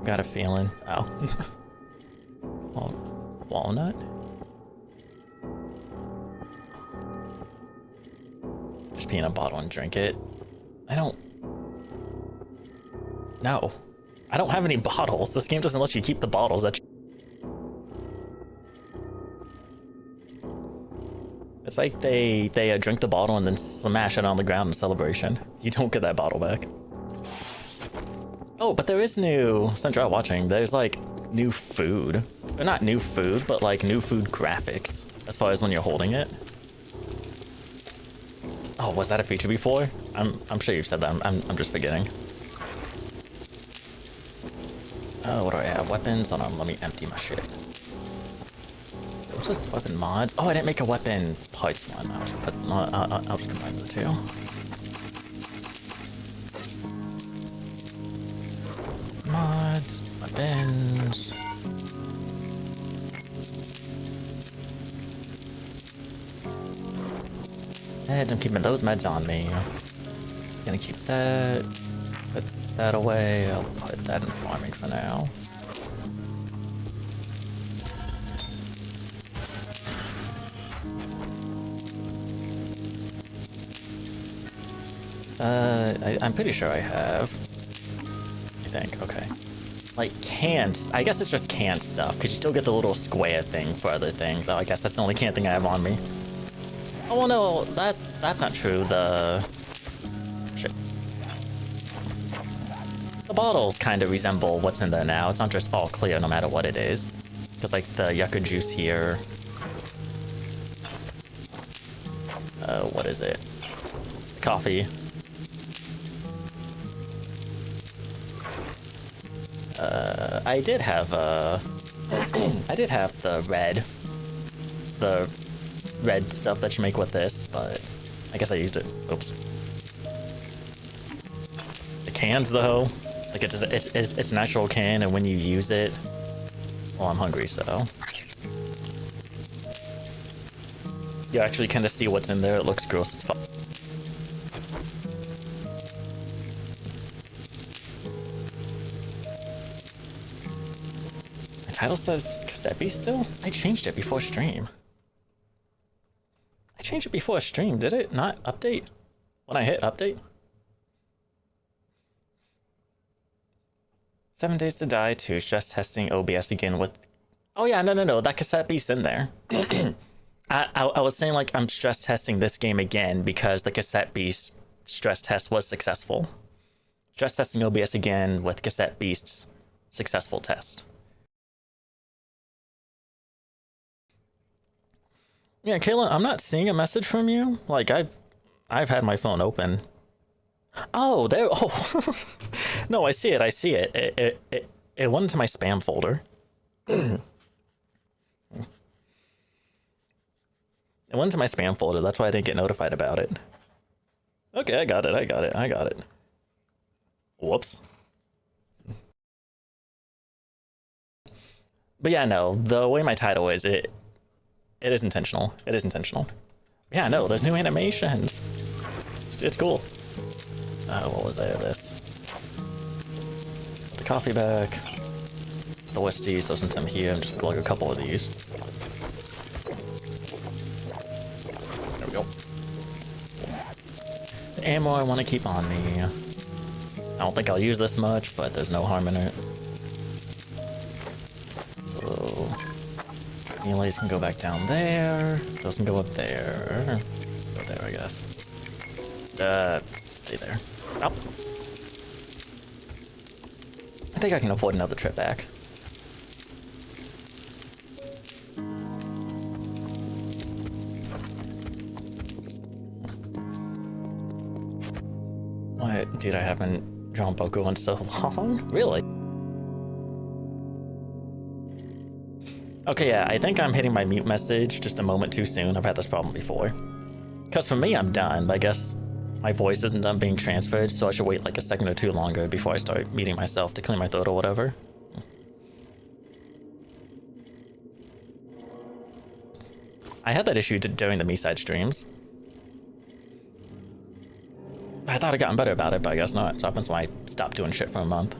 Got a feeling. Oh. Walnut? Just pee in a bottle and drink it. No. I don't have any bottles. This game doesn't let you keep the bottles. It's like they drink the bottle and then smash it on the ground in celebration. You don't get that bottle back. Oh, but there is new, since you're watching, there's like new food. Or not new food, but like new food graphics as far as when you're holding it. Oh, was that a feature before? I'm sure you've said that. I'm just forgetting. Oh, what do I have? Weapons? Hold on, let me empty my shit. What's this? Weapon mods? Oh, I didn't make a weapon parts one. I'll just combine the two. Mods, weapons. Meds, I'm keeping those meds on me. Gonna keep that. Put that away. I'll put that in farming for now. I'm pretty sure I have. I think, okay. Like canned, I guess it's just canned stuff, because you still get the little square thing for other things. Oh, I guess that's the only canned thing I have on me. Oh, well, no, that's not true. Shit. The bottles kind of resemble what's in there now. It's not just all clear no matter what it is. Because, like, the yucca juice here. What is it? Coffee. I did have I did have the red, the red stuff that you make with this, but I guess I used it. Oops. The cans though, like it's an actual can, and when you use it, well, I'm hungry, so you actually kind of see what's in there. It looks gross as fuck. My title says Cassette still? I changed it before stream. I changed it before stream, did it not update? When I hit update? 7 Days to Die 2, stress testing OBS again with... Oh yeah, no, that Cassette Beast's in there. I was saying like I'm stress testing this game again because the Cassette Beast stress test was successful. Stress testing OBS again with Cassette Beast's successful test. Yeah, Kayla, I'm not seeing a message from you. Like I've had my phone open. Oh, there. Oh, no, I see it. It went into my spam folder. It went into my spam folder. That's why I didn't get notified about it. Okay, I got it. Whoops. But yeah, no, the way my title is, it is intentional. Yeah, no, there's new animations. It's cool. What was there? This. Put the coffee back. The OST, so since I'm here, I'm just plug a couple of these. There we go. The ammo I want to keep on me. I don't think I'll use this much, but there's no harm in it. So... Melees can go back down there. Those can go up there. Go there, I guess. Stay there. Oh. I think I can afford another trip back. What? Dude, I haven't drawn Boku in so long? Really? Okay, yeah, I think I'm hitting my mute message just a moment too soon. I've had this problem before. Because for me, I'm done, but I guess my voice isn't done being transferred, so I should wait like a second or two longer before I start muting myself to clear my throat or whatever. I had that issue during the Me-Side streams. I thought I'd gotten better about it, but I guess not. So happens when I stopped doing shit for a month.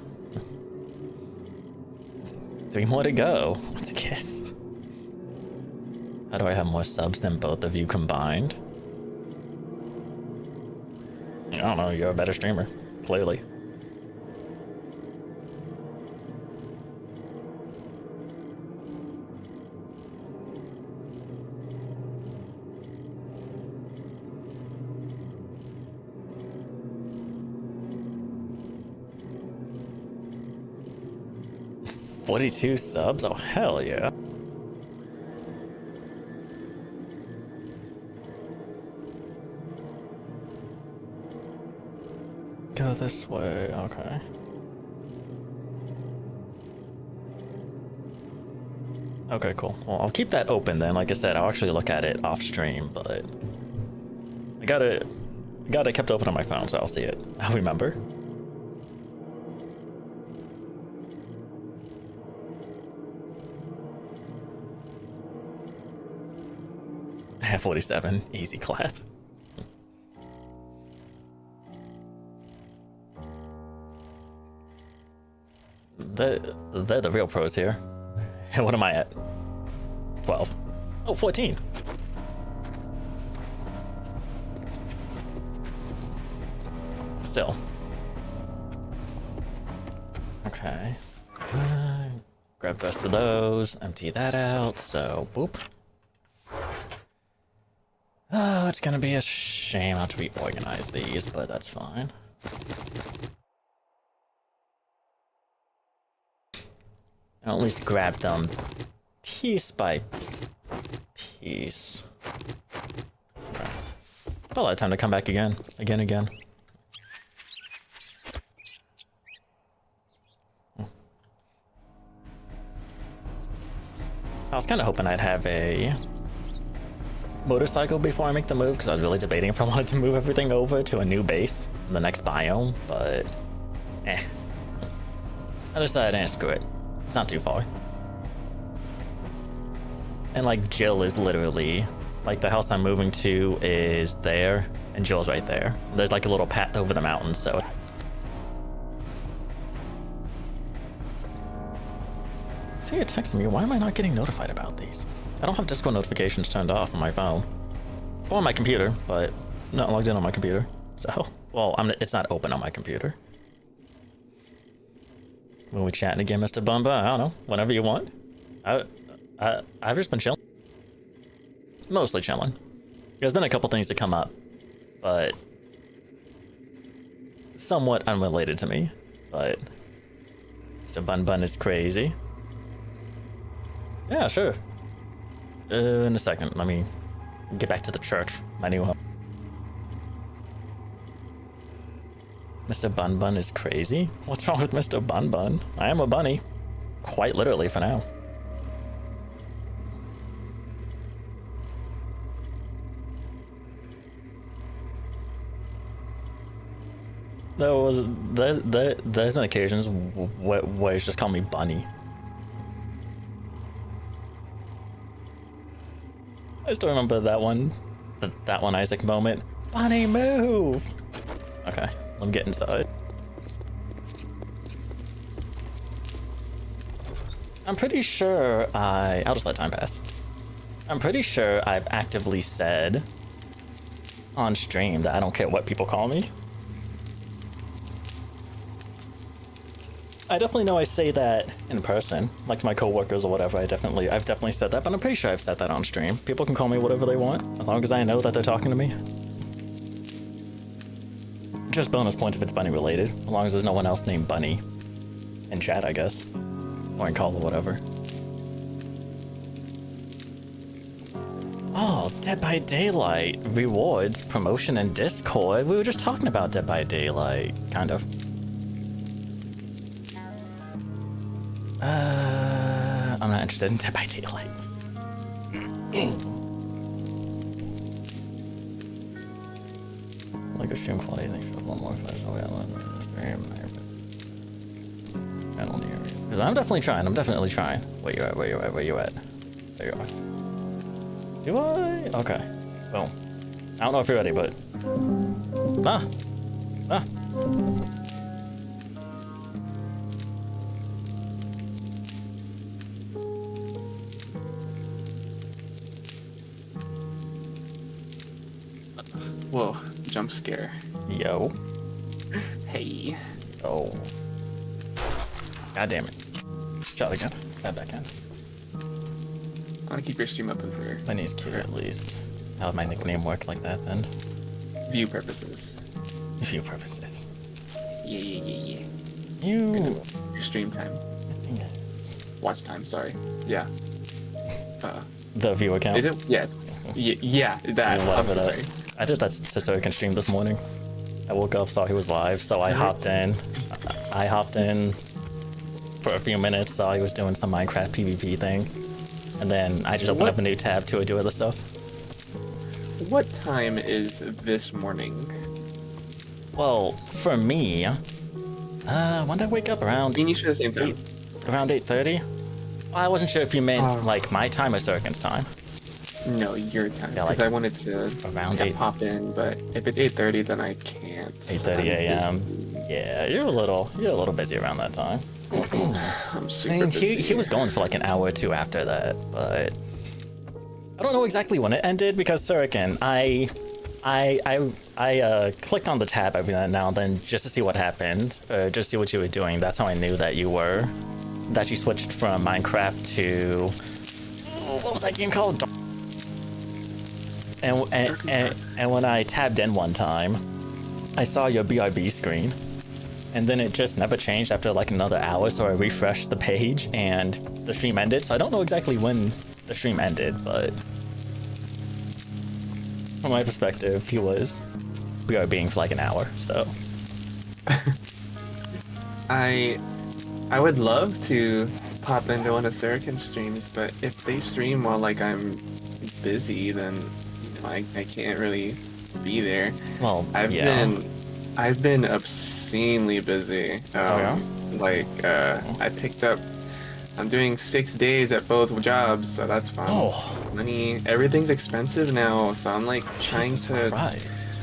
3 more to go. What's a kiss? How do I have more subs than both of you combined? I don't know, you're a better streamer. Clearly. $42 subs? Oh, hell yeah. Go this way, okay. Okay, cool. Well, I'll keep that open then. Like I said, I'll actually look at it off stream, but I got it kept open on my phone, so I'll see it. I'll remember. I have 47. Easy clap. They're the real pros here. What am I at? 12. Oh, 14. Still. Okay. Grab the rest of those, empty that out, so boop. Oh, it's gonna be a shame not to reorganize these, but that's fine. I'll at least grab them piece by piece. Okay. Well, I have time to come back again. I was kind of hoping I'd have a motorcycle before I make the move, because I was really debating if I wanted to move everything over to a new base in the next biome, but I decided, screw it. It's not too far. And like Jill is literally, like the house I'm moving to is there, and Jill's right there. There's like a little path over the mountain, so. See, it texted me. Why am I not getting notified about these? I don't have Discord notifications turned off on my phone. Or on my computer, but not logged in on my computer. So, well, it's not open on my computer. When we chatting again, Mr. Bumba? I don't know. Whenever you want. I've just been chilling. Mostly chilling. There's been a couple things that come up, but somewhat unrelated to me. But Mr. Bun Bun is crazy. Yeah, sure. In a second, let me get back to the church. My new home. Mr. Bun Bun is crazy? What's wrong with Mr. Bun Bun? I am a bunny. Quite literally for now. There's been occasions where he's just called me Bunny. I still remember that one Isaac moment. Bunny, move! Okay, let me get inside. I'm pretty sure I'll just let time pass. I'm pretty sure I've actively said on stream that I don't care what people call me. I definitely know I say that in person, like to my coworkers or whatever. I've definitely said that, but I'm pretty sure I've said that on stream. People can call me whatever they want, as long as I know that they're talking to me. Just bonus point if it's bunny related, as long as there's no one else named Bunny in chat, I guess, or in call or whatever. Oh, Dead by Daylight rewards, promotion, and Discord. We were just talking about Dead by Daylight, kind of. I'm not interested in Dead by Daylight. Like a stream quality, I think should have one more flash. Oh yeah, stream. I don't need it. I'm definitely trying. Where you at? There you are. Do I? Okay. Boom. I don't know if you're ready, but Whoa, jump scare. Yo. Hey. Oh. God damn it. Shot again. Got back in. I want to keep your stream open for My name's cute at least. How would my nickname work like that then? view purposes. View purposes. Yeah. You. Your stream time. I think it's Watch time, sorry. Yeah. the view account. Is it? Yeah. Yeah, that. Yeah, whatever I'm that. sorry. I did that to so I can stream this morning. I woke up, saw he was live, so I hopped in. I hopped in for a few minutes, saw he was doing some Minecraft PvP thing. And then I just opened up a new tab to do other stuff. What time is this morning? Well, for me, when did I wake up? Around Me and you share the same time. around 8:30? Well, I wasn't sure if you meant like my time or Sirkin's time. No, your time. Yeah, Because like I wanted to around 8. pop in, but if it's 8:30, then I can't. 8:30 a.m. Yeah, you're a little busy around that time. I'm super I mean, busy. he was going for like an hour or two after that, but I don't know exactly when it ended because Surican, I clicked on the tab every now and then just to see what happened, or just see what you were doing. That's how I knew that you switched from Minecraft to what was that game called? And when I tabbed in one time, I saw your BRB screen. And then it just never changed after like another hour, so I refreshed the page and the stream ended. So I don't know exactly when the stream ended, but from my perspective, he was BRBing for like an hour, so. I would love to pop into one of Surican's streams, but if they stream while like I'm busy, then I can't really be there. Well, I've yeah. been obscenely busy. Oh yeah. I picked up. I'm doing 6 days at both jobs, so that's fun. Oh, Money, everything's expensive now, so I'm like Jesus Christ.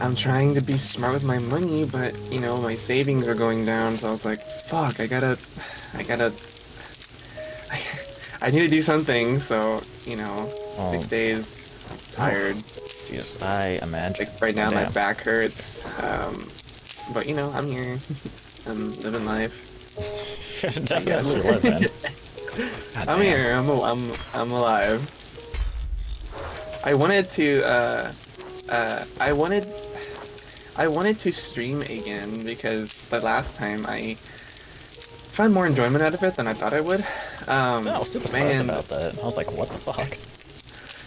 I'm trying to be smart with my money, but you know, my savings are going down, so I was like, fuck, I gotta, I need to do something, so, you know, Oh, 6 days, oh, tired. Jesus. I imagine. Like right Oh, now my damn. back hurts, but you know, I'm here. I'm living life, I guess. Definitely living. God I'm damn. here, I'm alive. I wanted to, I wanted to stream again because the last time I found more enjoyment out of it than I thought I would. I was super surprised Man, about that. I was like, what the fuck?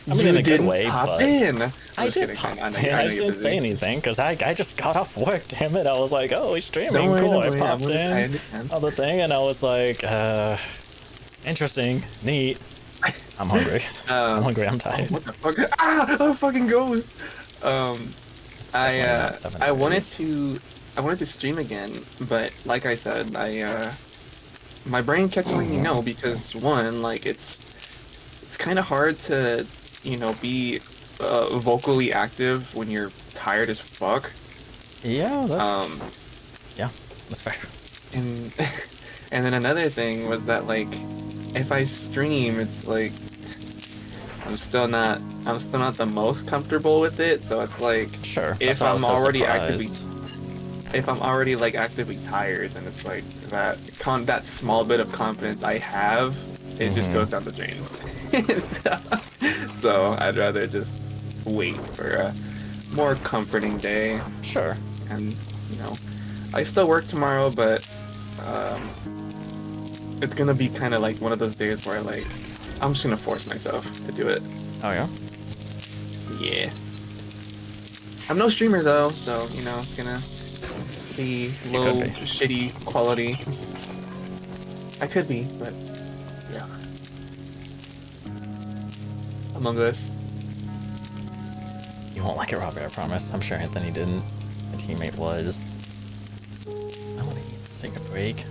I mean, in you a good didn't way, pop but in. I'm I just did kidding. pop I know, in. I I know just you're didn't say busy. anything because I just got off work. Damn it! I was like, oh, he's Don't streaming. worry, Cool. don't I worry. popped I in understand. on the thing, and I was like, interesting, neat. I'm hungry. I'm Um, hungry. I'm oh, tired. what the fuck? Ah, a fucking ghost. Um, It's definitely not 7 I days. I wanted to stream again, but like I said, my brain kept telling me no because one, like it's kind of hard to, you know, be vocally active when you're tired as fuck. Yeah, that's Um, yeah, that's fair. and and then another thing was that like if I stream, it's like I'm still not the most comfortable with it. So it's like Sure. That's if why I was I'm so already actively surprised. if I'm already like actively tired, then it's like that small bit of confidence I have, it just Mm-hmm. goes down the drain. so, so I'd rather just wait for a more comforting day. Sure. And you know, I still work tomorrow, but um, it's gonna be kind of like one of those days where like I'm just gonna force myself to do it. Oh yeah. Yeah. I'm no streamer though, so you know it's gonna be You could low, be. shitty quality. I could be, but yeah. Among Us. You won't like it, Robbie. I promise. I'm sure Anthony didn't. My teammate was. I want to take a break.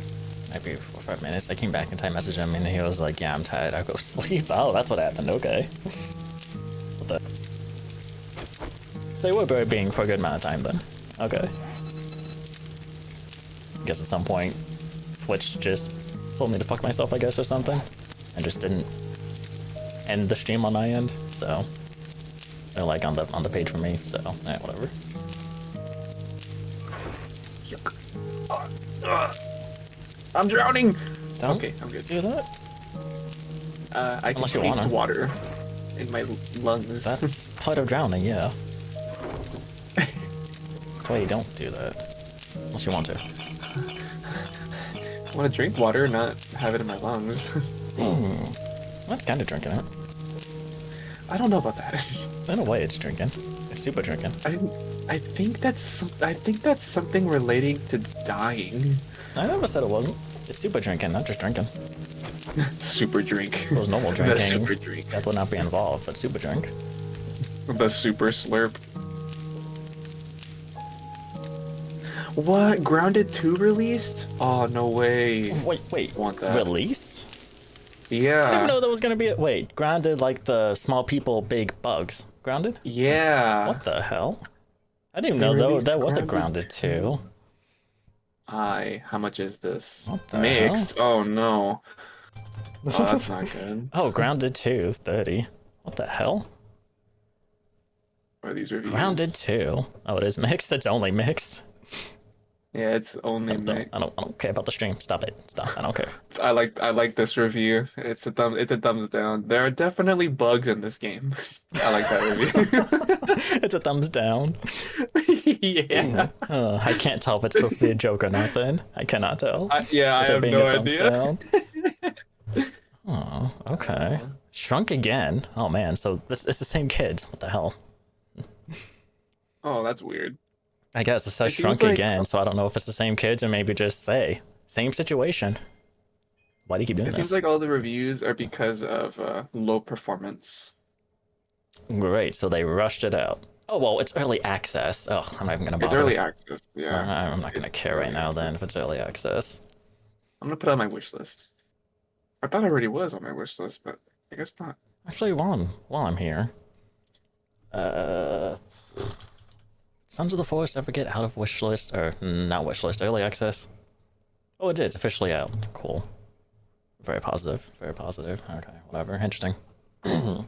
Might be 4 or 5 minutes. I came back and time messaged him, and he was like, "Yeah, I'm tired. I'll go sleep." Oh, that's what happened. Okay. What the? So we're being for a good amount of time then. Okay. Guess at some point, Twitch just told me to fuck myself, I guess, or something, and just didn't end the stream on my end. So, they're like on the page for me. So, yeah, whatever. Yuck. I'm drowning. Don't Okay, I'm good. do that. I can Unless you taste wanna. water in my lungs. That's part of drowning, yeah. That's why you don't do that. Unless you want to. I want to drink water, not have it in my lungs. That's kind of drinking it. I don't know about that. In a way, it's drinking. It's super drinking. I think that's something relating to dying. I never said it wasn't. It's super drinking, not just drinking. Super drink. If it was normal The drinking, super drink. that would not be involved, but super drink. The super slurp. What? Grounded 2 released? Oh, no way. Wait. Want that. Release? I didn't Yeah. even know there was gonna be a. Wait, grounded like the small people, big bugs. Grounded? Yeah. What the hell? I didn't even They know though released that was a Grounded grounded too. How much is this? What the Mixed? hell? Oh no. Oh, that's not good. Oh, grounded 2, 30. What the hell? What are these reviews? Grounded 2. Oh, it is mixed? It's only mixed. Yeah, it's only No, mixed. I don't care about the stream. Stop it. Stop. I don't care. I like this review. It's a thumbs down. There are definitely bugs in this game. I like that It's a thumbs down. review. Yeah. I can't tell if it's supposed to be a joke or not then. I cannot tell. Yeah, I With it have being no a thumbs idea. down. Oh, okay. Shrunk again. Oh man, so it's the same kids. What the hell? Oh, that's weird. I guess it says It seems shrunk like- again, so I don't know if it's the same kids or maybe just say same situation. Why do you keep doing It this? seems like all the reviews are because of low performance. Great, so they rushed it out. Oh, well, it's early access. Oh, I'm not even gonna It's bother. early access, yeah. I'm not gonna care right now then if it's early access. I'm gonna put it on my wish list. I thought it already was on my wish list, but I guess not. Actually, while I'm here, uh, Sons of the Forest ever get out of wish list or not wish list, early access? Oh, it did. It's officially out. Cool. Very positive. Very positive. Okay, whatever. Interesting. Get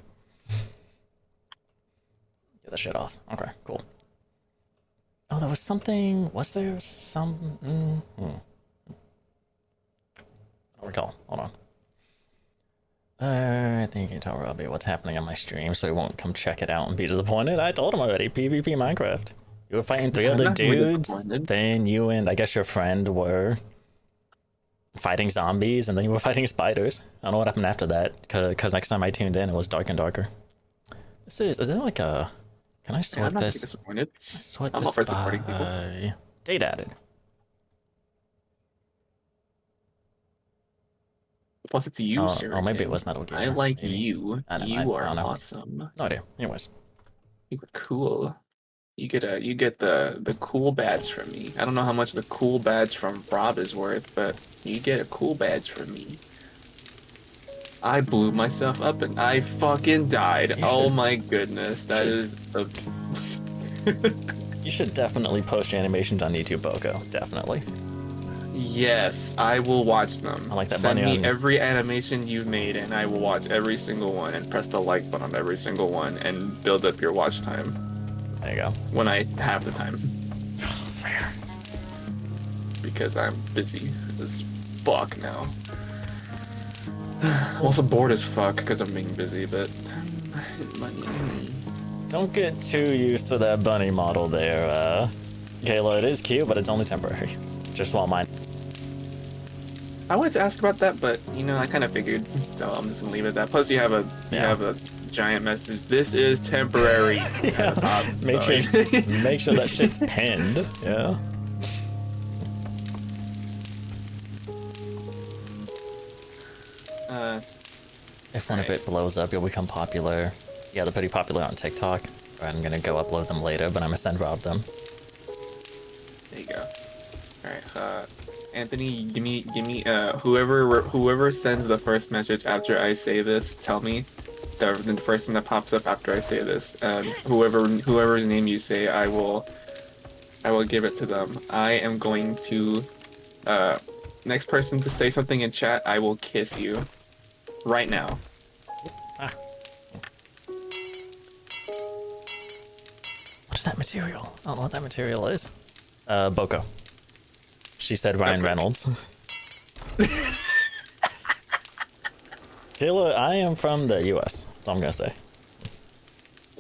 that shit off. Okay, cool. Oh, there was something. Was there some? I don't recall. Hold on. I think you can tell Robbie what's happening on my stream, so he won't come check it out and be disappointed. I told him already. PvP Minecraft. You were fighting three other dudes. Then you and I guess your friend were fighting zombies, and then you were fighting spiders. I don't know what happened after that, because next time I tuned in, it was dark and darker. Is there like a... Can I sort this? Disappointed. Sort I'm this all for supporting people. by... Date added. Plus, it's you, sir. Oh, maybe it was Metal Gear. I like maybe. you. You are awesome. No idea. Anyways. You were cool. You get the cool badge from me. I don't know how much the cool badge from Rob is worth, but you get a cool badge from me. I blew myself up and I fucking died. Oh my goodness, that is a... You should definitely post your animations on YouTube, Boko. Definitely. Yes, I will watch them. I like that. Send me every animation you've made and I will watch every single one and press the like button on every single one and build up your watch time. There you go. When I have the time. Fair. Because I'm busy as fuck now. I'm also bored as fuck because I'm being busy, but money. Don't get too used to that bunny model there, Kayla. It is cute, but it's only temporary. Just while mine. I wanted to ask about that, but you know, I kind of figured, so I'm just gonna leave it at that. Plus, you have a giant message. This is temporary. Yeah. Make sure that shit's pinned. Yeah. If one of it blows up, you'll become popular. Yeah, they're pretty popular on TikTok. I'm gonna go upload them later, but I'm gonna send Rob them. There you go. All right, Anthony, give me, whoever sends the first message after I say this, tell me. The person that pops up after I say this, whoever's name you say, I will give it to them. I am going to, next person to say something in chat, I will kiss you. Right now. Ah. What is that material? I don't know what that material is. Boko. She said Ryan Reynolds. Kayla, I am from the US, so I'm gonna say.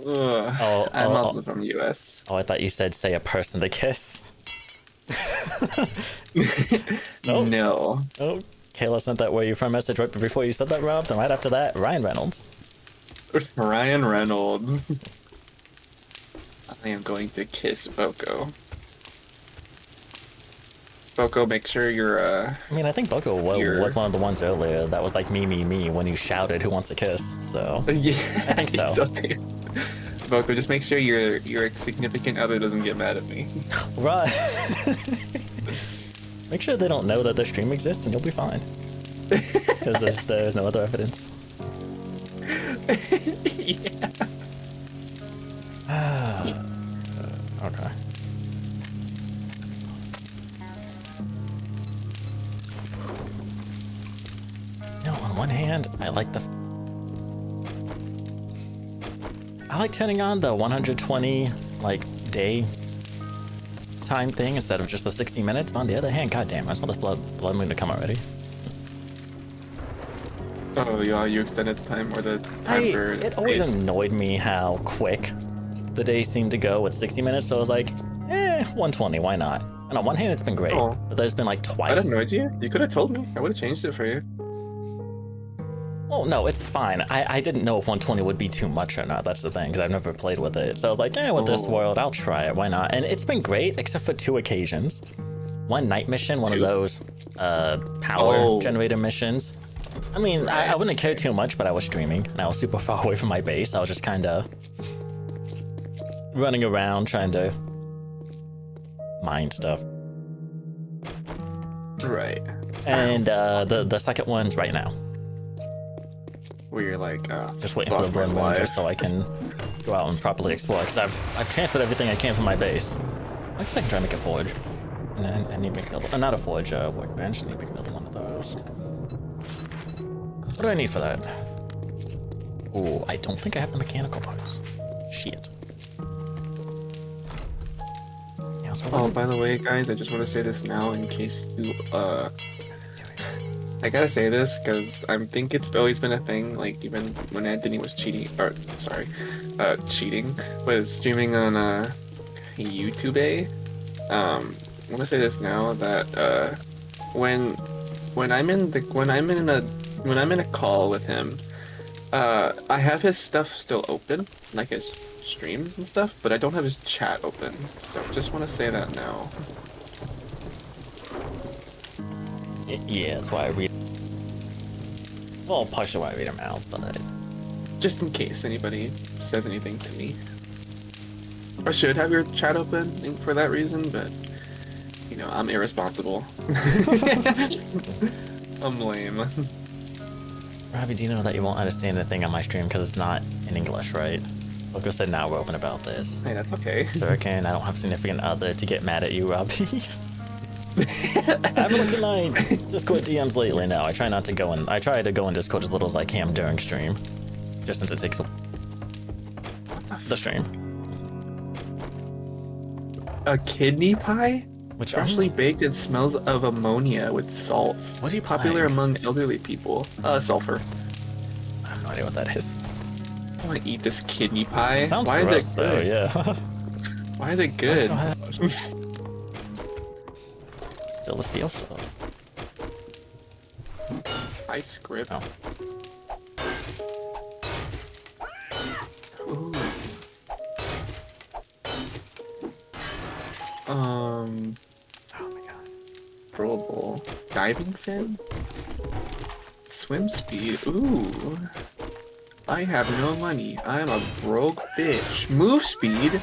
I'm also from the US. Oh, I thought you said say a person to kiss. Nope. No. Oh, Kayla sent that where you from message right before you said that, Rob. Then right after that, Ryan Reynolds. Ryan Reynolds. I am going to kiss Boko. Boko, make sure you're I mean, I think Boko was one of the ones earlier that was like me when you shouted who wants a kiss. So yeah, I think so. Boko, just make sure your significant other doesn't get mad at me. Right. Make sure they don't know that their stream exists, and you'll be fine. Because there's no other evidence. Yeah. Okay. You know, on one hand, I like turning on the 120 like day time thing instead of just the 60 minutes. But on the other hand, goddamn, I just want this blood moon to come already. Oh yeah, you extended the time or the time for it always annoyed me how quick the days seem to go with 60 minutes, so I was like, 120, why not? And on one hand, it's been great, but there's been like twice. That annoyed you? You could have told me. I would have changed it for you. Oh, no, it's fine. I didn't know if 120 would be too much or not. That's the thing, because I've never played with it. So I was like, with this world, I'll try it. Why not? And it's been great, except for 2 occasions. One night mission, one of those power generator missions. I mean, I wouldn't care too much, but I was streaming, and I was super far away from my base. I was just kind of running around trying to mine stuff. Right. And the second one's right now. Where you're like, Just waiting for the blood moon just so I can go out and properly explore, because I've transferred everything I can from my base. I guess I can try to make a forge. And I need to make another, not a forge, workbench. I need to make another one of those. What do I need for that? Oh, I don't think I have the mechanical parts. Shit. Yeah, so oh, by the way, guys, I just want to say this now in case you, I gotta say this because I think it's always been a thing, like even when Anthony was cheating, was streaming on YouTube. I want to say this now that when I'm in a call with him, I have his stuff still open, like his streams and stuff, but I don't have his chat open. So just want to say that now. yeah, that's why I read. Well, partially why I read them out, but Just in case anybody says anything to me. I should have your chat open for that reason, but you know, I'm irresponsible. I'm lame. Robbie, do you know that you won't understand anything on my stream because it's not in English, right? Loco said now we're open about this. Hey, that's okay. So again, I don't have a significant other to get mad at you, Robbie. I haven't looked at my Discord DMs lately. No, I try not to go in. I try to go in Discord as little as I can during stream, just since it takes the stream. A kidney pie? Which Freshly baked and smells of ammonia with salts. What are you Popular playing? among elderly people. Sulfur. I have no idea what that is. I want to eat this kidney pie. Sounds Why gross, is it though. good? Yeah. Why is it I good? still have still delicioso. High script. Oh. Ooh. Oh my god. Rollable. Diving fin? Swim speed. Ooh. I have no money. I'm a broke bitch. Move speed?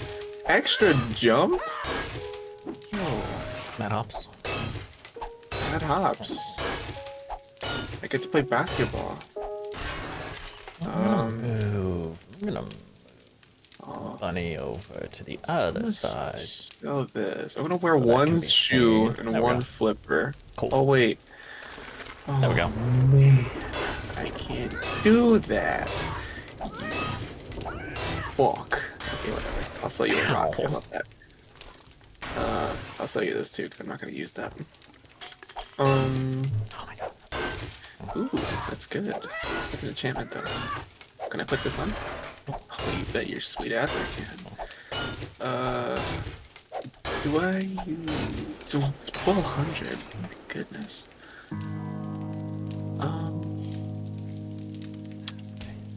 Extra jump? Yo, Mad hops. that hops. I get to play basketball. Move. I'm gonna Oh, bunny over to the other side. so this. I'm gonna wear So that can one be shoe seen. and There we one go. flipper. Cool. Oh wait. Oh, There we go. Man, I can't do that. You fuck. Okay, whatever. I'll sell you a rock. How Ow. about that? I'll sell you this too, because I'm not gonna use that. Oh my god. Ooh, that's good. That's an enchantment though. Can I put this on? Oh, you bet your sweet ass I can. Do I use... So, 1200. My goodness.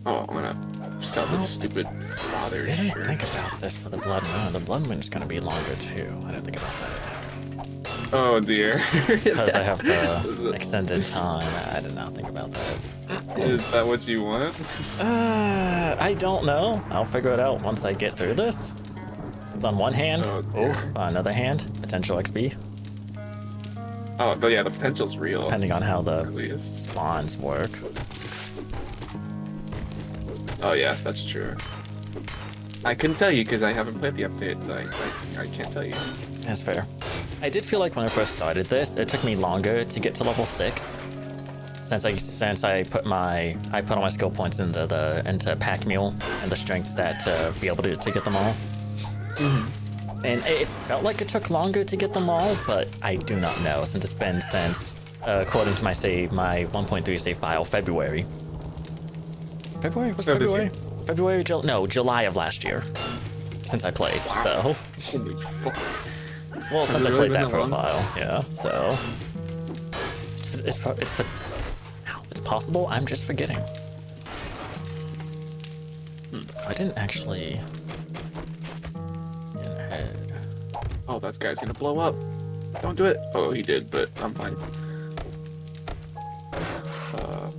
Oh, I'm gonna sell this stupid I father's didn't shirt. think about this for the blood moon. The blood moon is gonna be longer too. I didn't think about that. Oh dear. Because I have the extended time. I did not think about that. Is that what you want? I don't know. I'll figure it out once I get through this. It's on one hand. Oh, Oh, dear. on another hand, potential XP. Oh, but yeah, the potential's real. Depending on how the It really is. spawns work. Oh yeah, that's true. I couldn't tell you because I haven't played the update, so I can't tell you. That's fair. I did feel like when I first started this, it took me longer to get to level 6. Since I put all my skill points into pack mule and the strength stat to be able to get them all. And it felt like it took longer to get them all, but I do not know since it's been since, according to my 1.3 save file, February. February? Was it No, this February? July of last year. Since I played, so. Holy fuck. Well, since I it really played been that for a that long? while, yeah. So it's possible. I'm just forgetting. I didn't actually. Oh, that guy's gonna blow up. Don't do it. Oh, he did, but I'm fine.